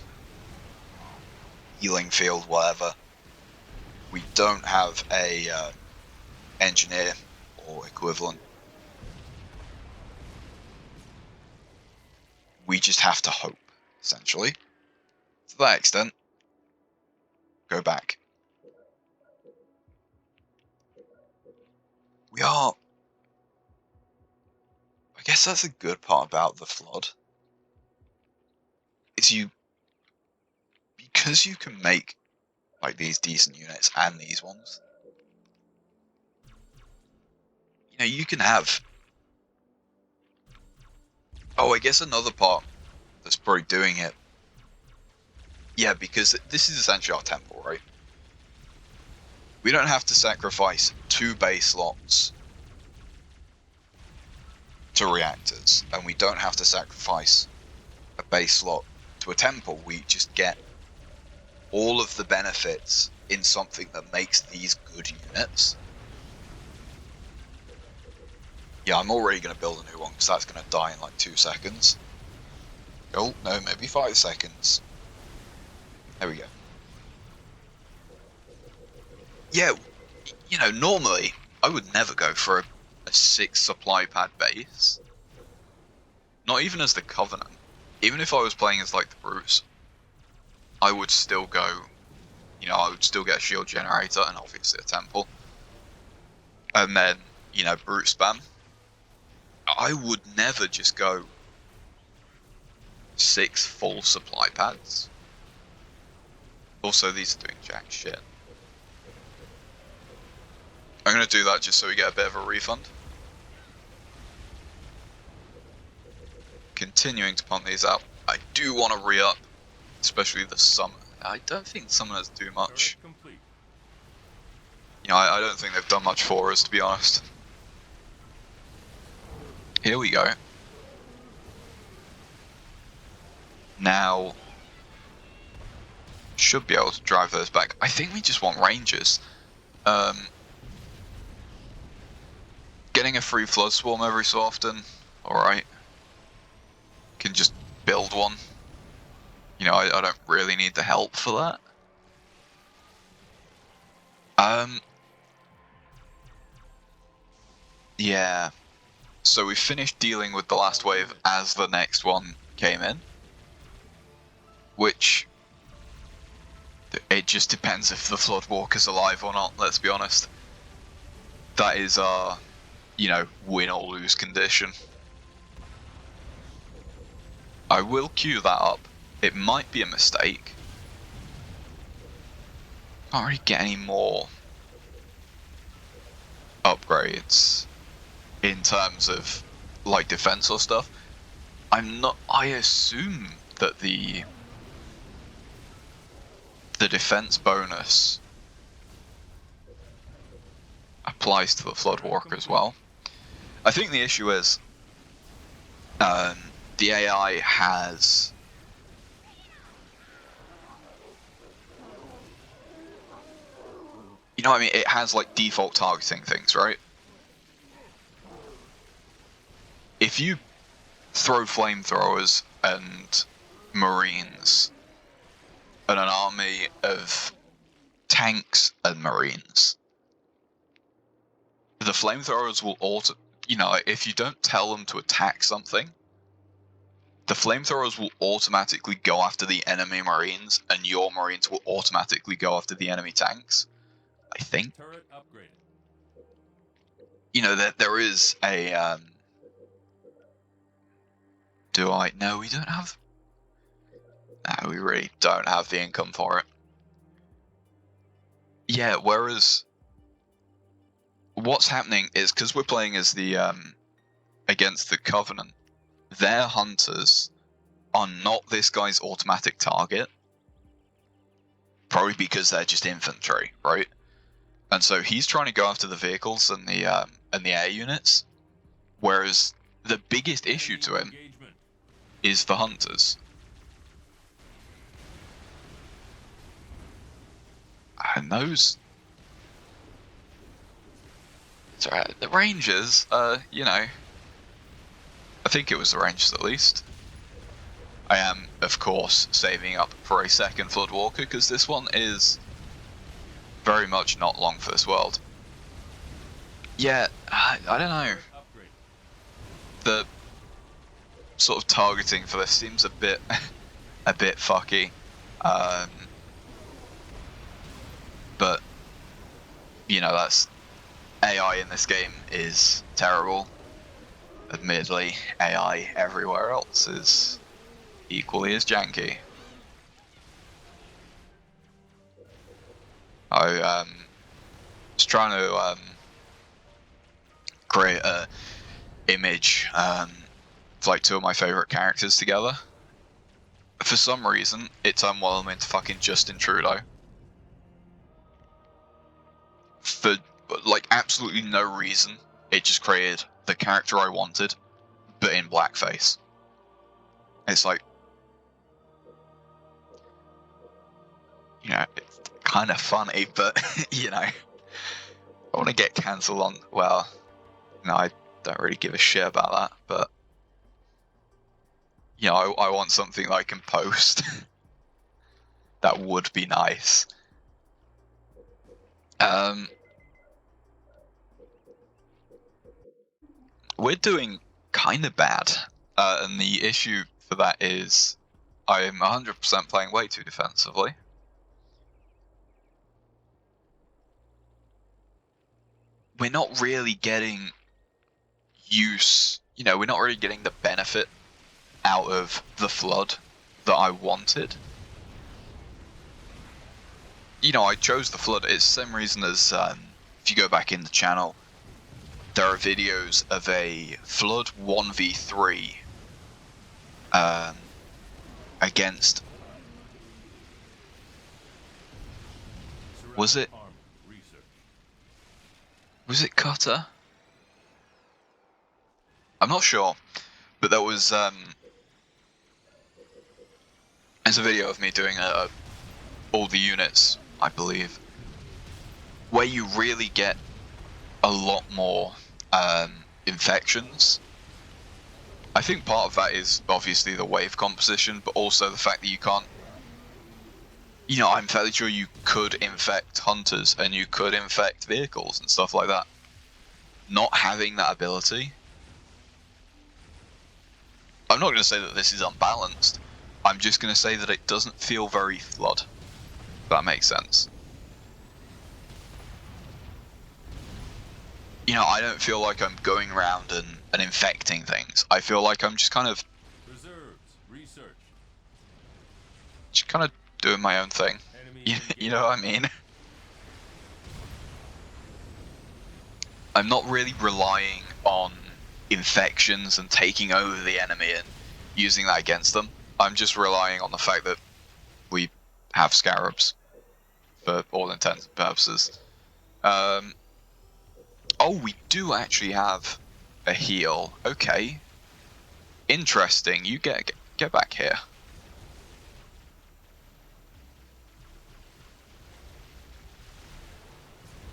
healing field, whatever. We don't have a engineer or equivalent. We just have to hope, essentially. To that extent, go back. We are... I guess that's a good part about the Flood. Is because you can make like these decent units and these ones, you know, you can have... Oh, I guess another part that's probably doing it. Yeah, because this is essentially our temple, right? We don't have to sacrifice 2 base slots to reactors, and we don't have to sacrifice a base slot to a temple. We just get all of the benefits in something that makes these good units. Yeah, I'm already going to build a new one, because that's going to die in like 2 seconds. Oh, no, maybe 5 seconds. There we go. Yeah, you know, normally I would never go for a 6 supply pad base. Not even as the Covenant. Even if I was playing as like the Brutes, I would still go, you know, I would still get a shield generator and obviously a temple. And then, you know, Brute spam. I would never just go 6 full supply pads. Also, these are doing jack shit. I'm going to do that just so we get a bit of a refund. Continuing to pump these out. I do want to re-up, especially the summon. I don't think summoners do much. Turret complete. You know, I don't think they've done much for us, to be honest. Here we go. Now, should be able to drive those back. I think we just want rangers. Getting a free flood swarm every so often, alright. Can just build one. You know, I don't really need the help for that. Yeah. So we finished dealing with the last wave as the next one came in. Which, it just depends if the Floodwalker's alive or not, let's be honest. That is our, you know, win or lose condition. I will queue that up. It might be a mistake. Can't really get any more upgrades in terms of like defense or stuff. I assume that the defense bonus applies to the Floodwalker as well. I think the issue is the AI has you know what I mean, it has like default targeting things, right? If you throw flamethrowers and marines and an army of tanks and marines, the flamethrowers will you know, if you don't tell them to attack something, the flamethrowers will automatically go after the enemy marines, and your marines will automatically go after the enemy tanks. I think. Turret upgraded. You know, that there is a do I? No, we don't have. No, we really don't have the income for it. Yeah, whereas what's happening is because we're playing as the against the Covenant, their hunters are not this guy's automatic target. Probably because they're just infantry, right? And so he's trying to go after the vehicles and the air units, whereas the biggest issue to him Engagement. is the hunters. And those, sorry, the Rangers, you know, I think it was the Rangers at least. I am, of course, saving up for a second Floodwalker because this one is very much not long for this world. Yeah, I don't know. Upgrade. The sort of targeting for this seems a bit fucky. But you know, that's AI in this game is terrible. Admittedly, AI everywhere else is equally as janky. I was trying to create a image of like 2 of my favorite characters together. For some reason, it turned one of them into fucking Justin Trudeau. For like absolutely no reason, it just created the character I wanted, but in blackface. It's like, you know, it's kind of funny, but you know, I want to get cancelled on. Well, no, I don't really give a shit about that, but you know, I want something that I can post. That would be nice. We're doing kind of bad, and the issue for that is I'm 100% playing way too defensively. We're not really getting use, you know, we're not really getting the benefit out of the Flood that I wanted. You know, I chose the Flood. It's the same reason as if you go back in the channel, there are videos of a Flood 1v3 against. Was it? Was it Cutter? I'm not sure, but there was there's a video of me doing all the units, I believe, where you really get a lot more infections. I think part of that is obviously the wave composition, but also the fact that you can't. You know, I'm fairly sure you could infect hunters and you could infect vehicles and stuff like that. Not having that ability. I'm not going to say that this is unbalanced. I'm just going to say that it doesn't feel very Flood. If that makes sense. You know, I don't feel like I'm going around and infecting things. I feel like I'm just kind of doing my own thing. You know what I mean? I'm not really relying on infections and taking over the enemy and using that against them. I'm just relying on the fact that we have scarabs for all intents and purposes. Oh, we do actually have a heal. Okay. Interesting. You get back here.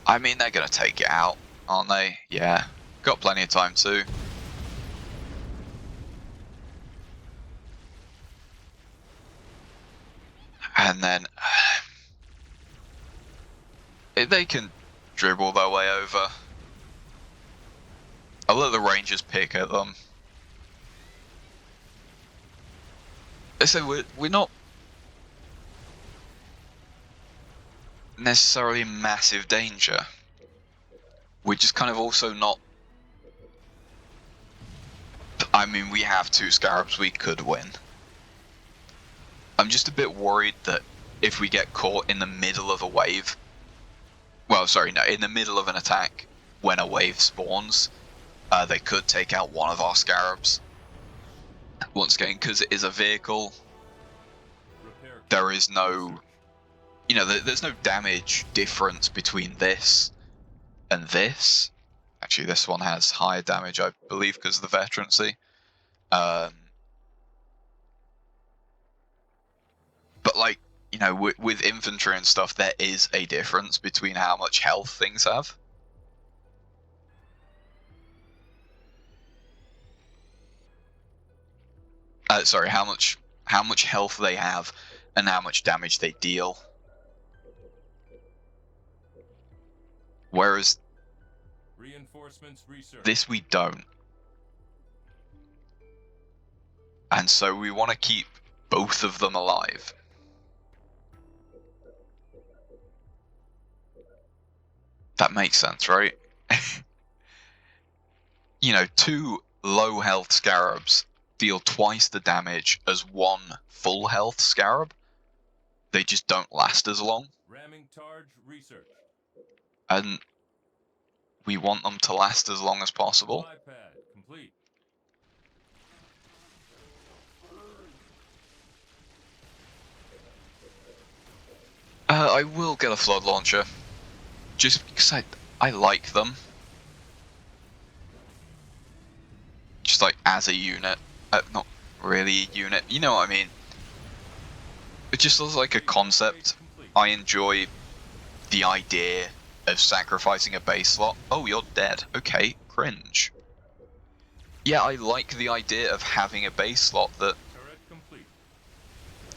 I mean, they're gonna take it out, aren't they? Yeah. Got plenty of time too. And then they can dribble their way over. I'll let the Rangers pick at them. So we're not necessarily in massive danger. We're just kind of also not. I mean, we have 2 scarabs, we could win. I'm just a bit worried that if we get caught in the middle of a wave, well, sorry, no, in the middle of an attack when a wave spawns, they could take out one of our scarabs. Once again, because it is a vehicle, there is no, you know, there's no damage difference between this and this. Actually, this one has higher damage, I believe, because of the veterancy. But like, you know, with infantry and stuff, there is a difference between how much health things have. Sorry, how much health they have and how much damage they deal. Whereas this we don't. And so we want to keep both of them alive. That makes sense, right? You know, 2 low health scarabs deal twice the damage as 1 full health scarab. They just don't last as long. And we want them to last as long as possible. I will get a Flood launcher. Just because I like them. Just like as a unit. Not really a unit. You know what I mean? It just looks like a concept. I enjoy the idea of sacrificing a base slot. Oh, you're dead. Okay, cringe. Yeah, I like the idea of having a base slot that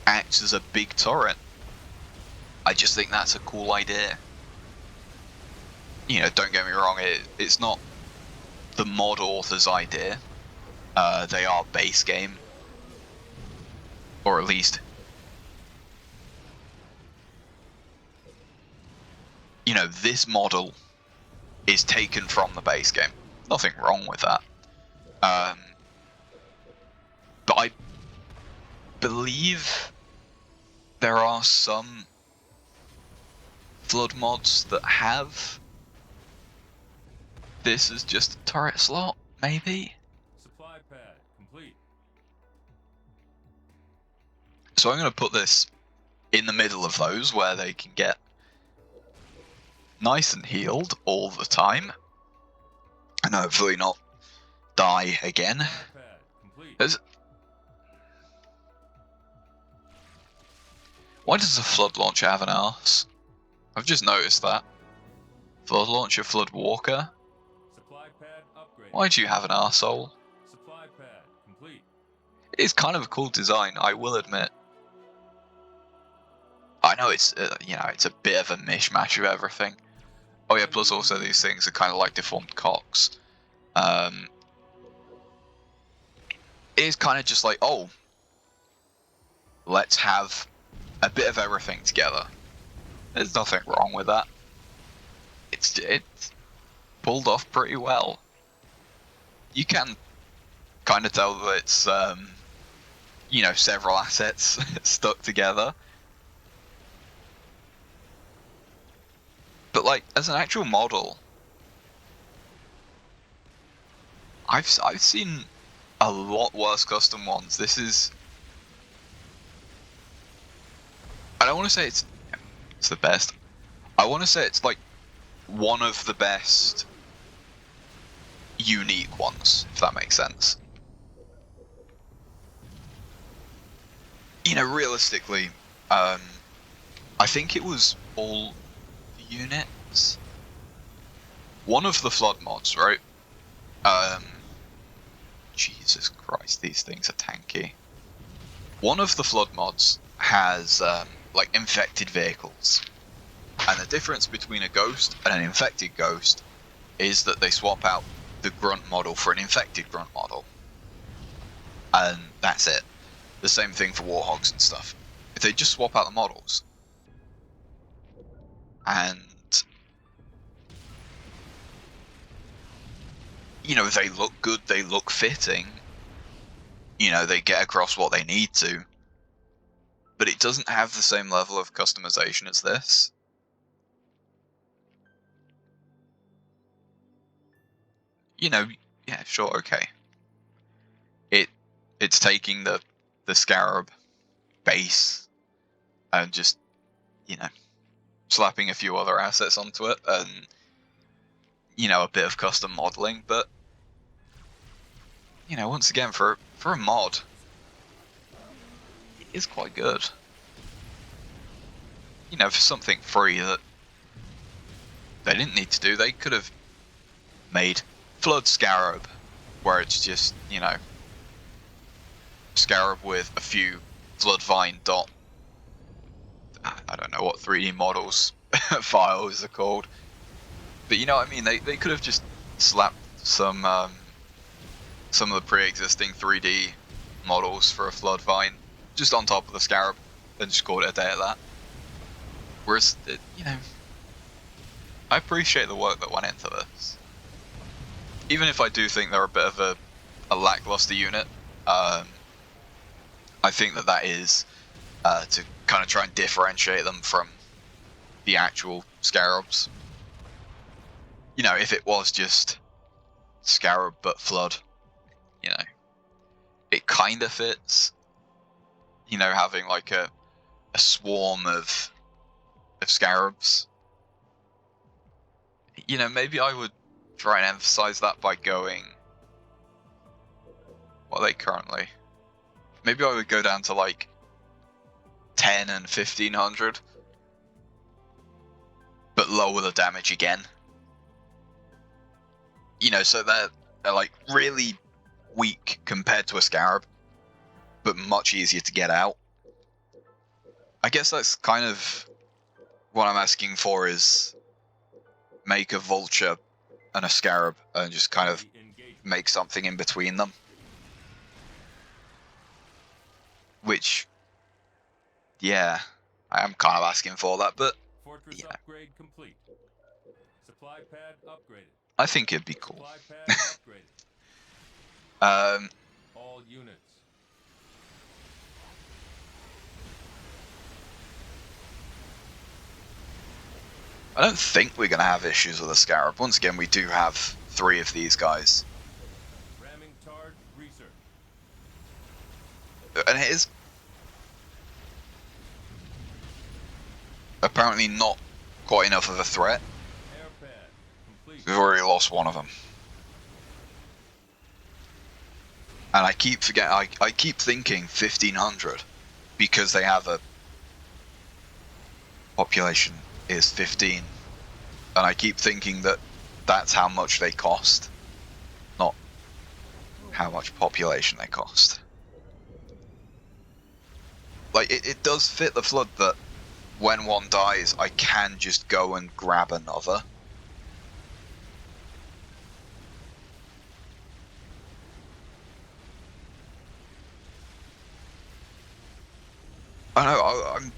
acts as a big turret. I just think that's a cool idea. You know, don't get me wrong, it's not the mod author's idea. They are base game. Or at least, you know, this model is taken from the base game. Nothing wrong with that. But believe there are some flood mods that have this as just a turret slot, maybe? Supply pad complete. So I'm going to put this in the middle of those where they can get nice and healed all the time. And hopefully not die again. Supply pad complete. Why does a flood launcher have an arse? I've just noticed that. Flood launcher, flood walker. Supply pad upgraded. Why do you have an arsehole? Supply pad complete. It is kind of a cool design, I will admit. I know it's it's a bit of a mishmash of everything. Oh yeah, plus also these things are kind of like deformed cocks. It is kind of just like, oh, let's have a bit of everything together. There's nothing wrong with that. It's pulled off pretty well. You can kind of tell that it's several assets stuck together. But like as an actual model, I've seen a lot worse custom ones. This is, I don't want to say it's the best. I want to say it's like one of the best unique ones, if that makes sense. Realistically, I think it was all units. One of the flood mods, right? Jesus Christ, these things are tanky. One of the flood mods has like infected vehicles, and the difference between a ghost and an infected ghost is that they swap out the grunt model for an infected grunt model, and that's it. The same thing for warhogs and stuff. If they just swap out the models, and they look good, they look fitting, they get across what they need to, but it doesn't have the same level of customization as this. Yeah, sure, okay. It's taking the Scarab base and just, slapping a few other assets onto it and, a bit of custom modeling, but, once again, for a mod, it is quite good. For something free that they didn't need to do, they could have made Flood Scarab, where it's just, Scarab with a few Floodvine dot, I don't know what 3D models files are called, but you know what I mean. They could have just slapped some of the pre-existing 3D models for a Floodvine just on top of the Scarab and just called it a day at that. Whereas, I appreciate the work that went into this. Even if I do think they're a bit of a lackluster unit, I think that is to kind of try and differentiate them from the actual Scarabs. If it was just Scarab but Flood, it kind of fits. Having like a swarm of Scarabs. Maybe I would try and emphasize that by going, what are they currently? Maybe I would go down to like 10 and 1500, but lower the damage again. So they're like really weak compared to a Scarab, but much easier to get out. I guess that's kind of what I'm asking for, is make a Vulture and a Scarab and just kind of make something in between them. Which, yeah, I am kind of asking for that, but Fortress upgrade complete. Supply pad upgraded. I think it'd be cool. Supply pad upgraded. Um, All units. I don't think we're going to have issues with the Scarab. Once again, we do have 3 of these guys. Ramming Tard research. And it is apparently not quite enough of a threat. Air pad complete. We've already lost one of them. And I keep forgetting, I keep thinking 1,500 because they have a population is 15. And I keep thinking that that's how much they cost, not how much population they cost. Like, it does fit the flood that when one dies, I can just go and grab another. I know, I'm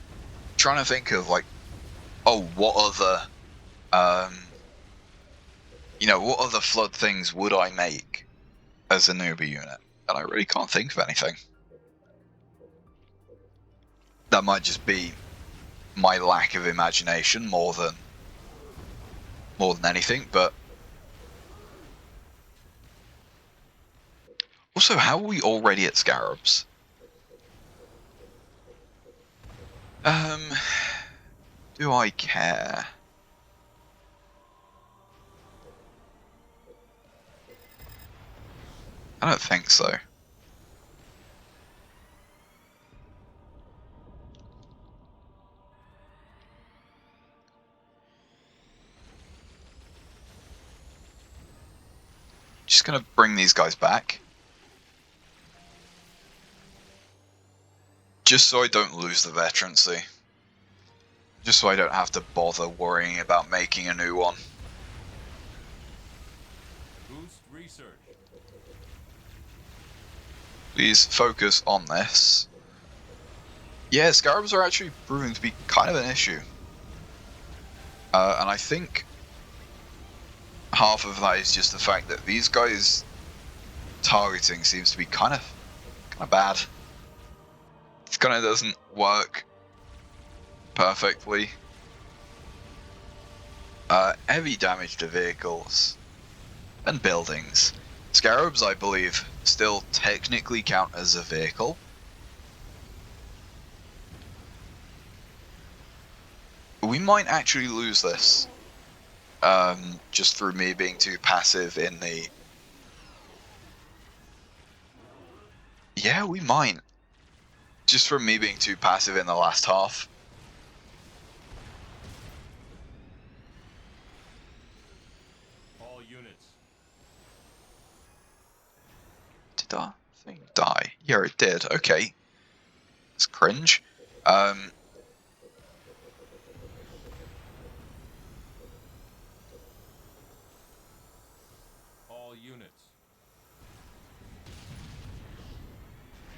trying to think of, like, oh, what other, you know, what other flood things would I make as a newbie unit? And I really can't think of anything. That might just be my lack of imagination more than anything, but also, how are we already at Scarabs? Do I care? I don't think so. Just gonna bring these guys back. Just so I don't lose the veterancy. Just so I don't have to bother worrying about making a new one. Boost research. Please focus on this. Yeah, Scarabs are actually proving to be kind of an issue. And I think half of that is just the fact that these guys' targeting seems to be kind of bad. It kind of doesn't work perfectly. Heavy damage to vehicles and buildings. Scarabs, I believe, still technically count as a vehicle. We might actually lose this. Just through me being too passive in the... Yeah, we might. Just from me being too passive in the last half. All units. Did that thing die? Yeah, it did. Okay. It's cringe. All units.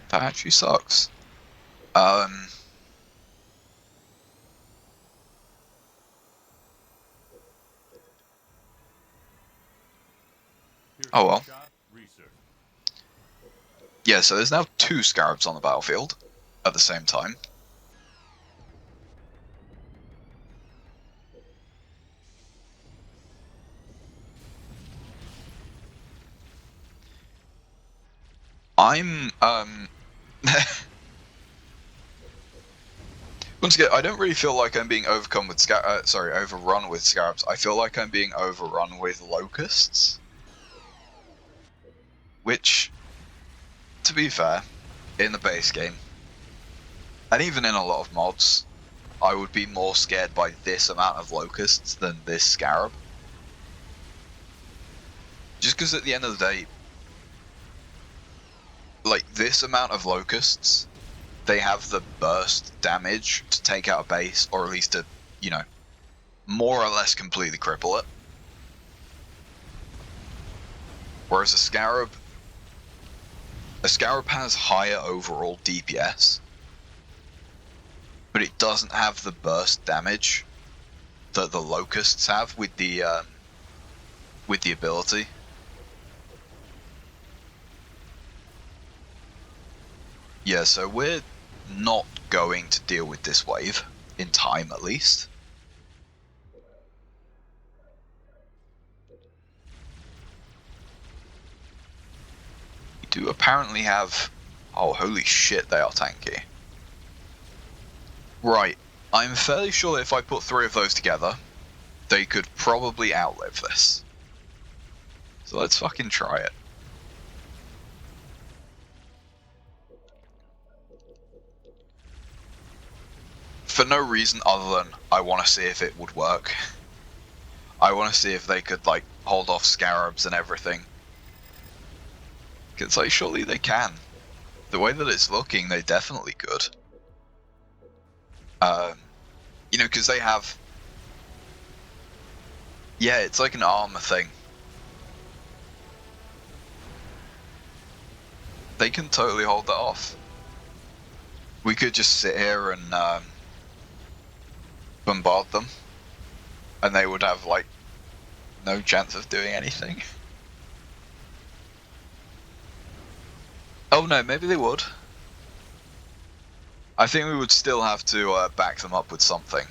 That actually sucks. Oh well. Shot research. Yeah, so there's now 2 Scarabs on the battlefield at the same time. I'm, once again, I don't really feel like I'm being overrun with Scarabs. I feel like I'm being overrun with Locusts. Which, to be fair, in the base game, and even in a lot of mods, I would be more scared by this amount of Locusts than this Scarab. Just because at the end of the day, like, this amount of Locusts, they have the burst damage to take out a base, or at least to, you know, more or less completely cripple it. Whereas a Scarab has higher overall DPS, but it doesn't have the burst damage that the Locusts have with the ability. Yeah, so we're not going to deal with this wave, in time at least. do apparently have... Oh, holy shit, they are tanky. Right, I'm fairly sure that if I put 3 of those together, they could probably outlive this. So let's fucking try it. For no reason other than I want to see if it would work. I want to see if they could, like, hold off scarabs and everything. Because, like, surely they can. The way that it's looking, they definitely could. You know, because they have... Yeah, it's like an armor thing. They can totally hold that off. We could just sit here and bombard them. And they would have, like, no chance of doing anything. Oh no, maybe they would. I think we would still have to back them up with something.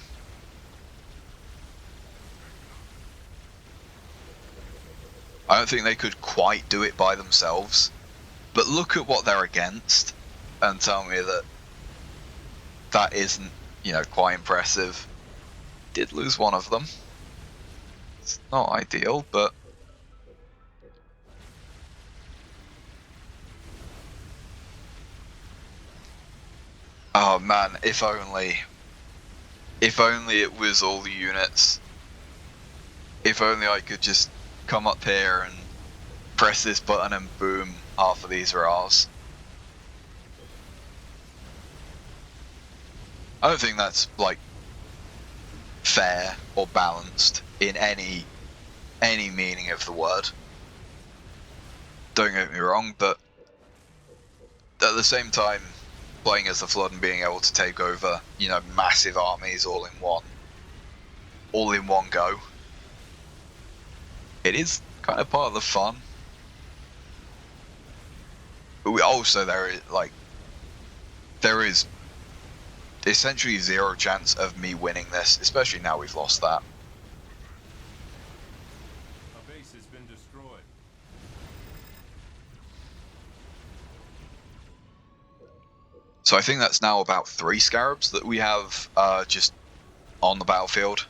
I don't think they could quite do it by themselves. But look at what they're against and tell me that that isn't, you know, quite impressive. Did lose one of them. It's not ideal, but... Oh man, if only. If only it was all the units. If only I could just come up here and press this button and boom, half of these are ours. I don't think that's, like, fair or balanced in any meaning of the word. Don't get me wrong, but at the same time, playing as the Flood and being able to take over, you know, massive armies all in one go, it is kind of part of the fun. But we also, there is essentially 0 chance of me winning this, especially now we've lost that. A base has been destroyed. So I think that's now about 3 scarabs that we have just on the battlefield.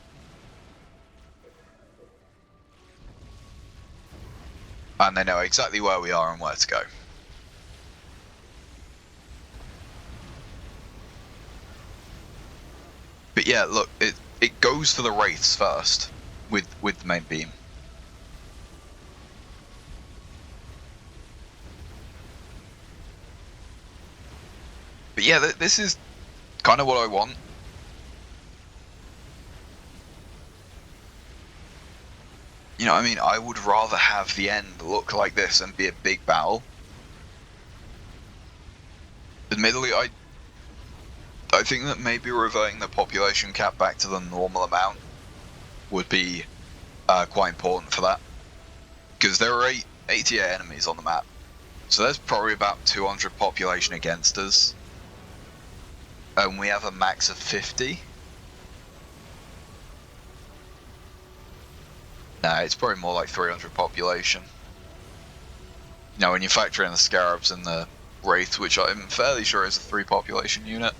And they know exactly where we are and where to go. But yeah, look, it goes for the wraiths first with the main beam. But yeah, this is kind of what I want. You know, I mean, I would rather have the end look like this and be a big battle. Admittedly, I think that maybe reverting the population cap back to the normal amount would be quite important for that. Because there are 88 enemies on the map. So there's probably about 200 population against us. And we have a max of 50. Nah, it's probably more like 300 population. Now, when you factor in the scarabs and the wraith, which I'm fairly sure is a 3 population unit.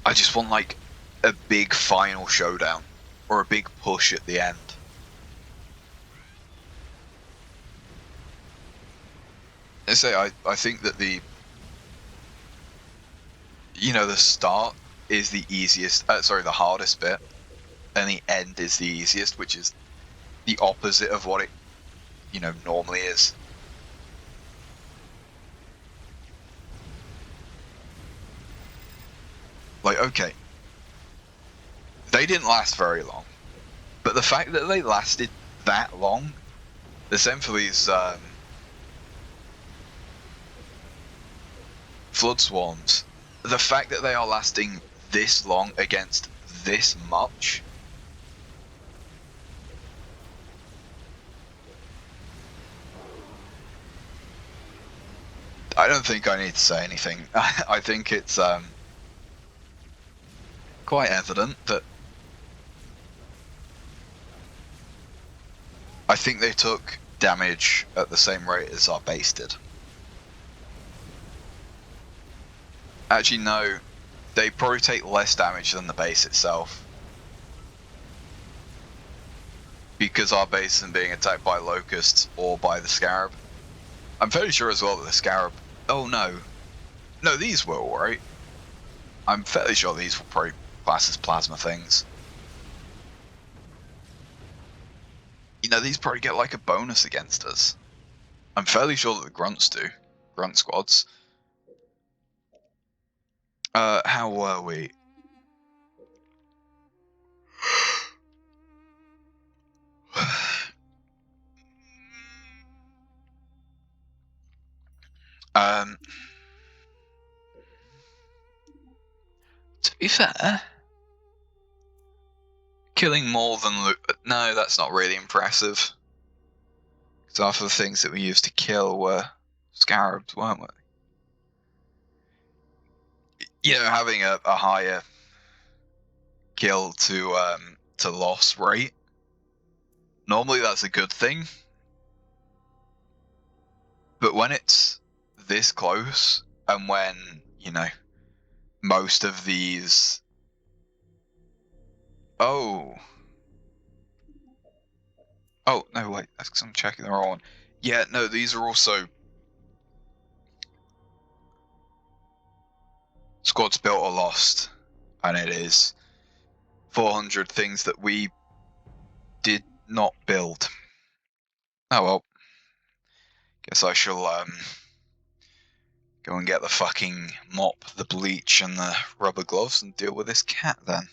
I just want, like, a big final showdown. Or a big push at the end. I say, I think that the start is the easiest, the hardest bit. And the end is the easiest, which is the opposite of what it, normally is. Like, okay, they didn't last very long, but the fact that they lasted that long, the same for these flood swarms, the fact that they are lasting this long against this much, I don't think I need to say anything. I think it's quite evident that I think they took damage at the same rate as our base did. Actually, no. They probably take less damage than the base itself. Because our base isn't being attacked by locusts or by the scarab. I'm fairly sure as well that the scarab... Oh no. No, these were alright. I'm fairly sure these were probably classed as plasma things. You know, these probably get like a bonus against us. I'm fairly sure that the grunts do. Grunt squads. How were we? To be fair, killing more than no, that's not really impressive. Because half of the things that we used to kill were scarabs, weren't we? You know, having a higher kill to loss rate. Normally that's a good thing. But when it's this close, and when, you know, most of these... Oh, no, wait, that's because I'm checking the wrong one. Yeah, no, these are also squads built or lost. And it is 400 things that we did not build. Oh well. Guess I shall go and get the fucking mop, the bleach, and the rubber gloves and deal with this cat then.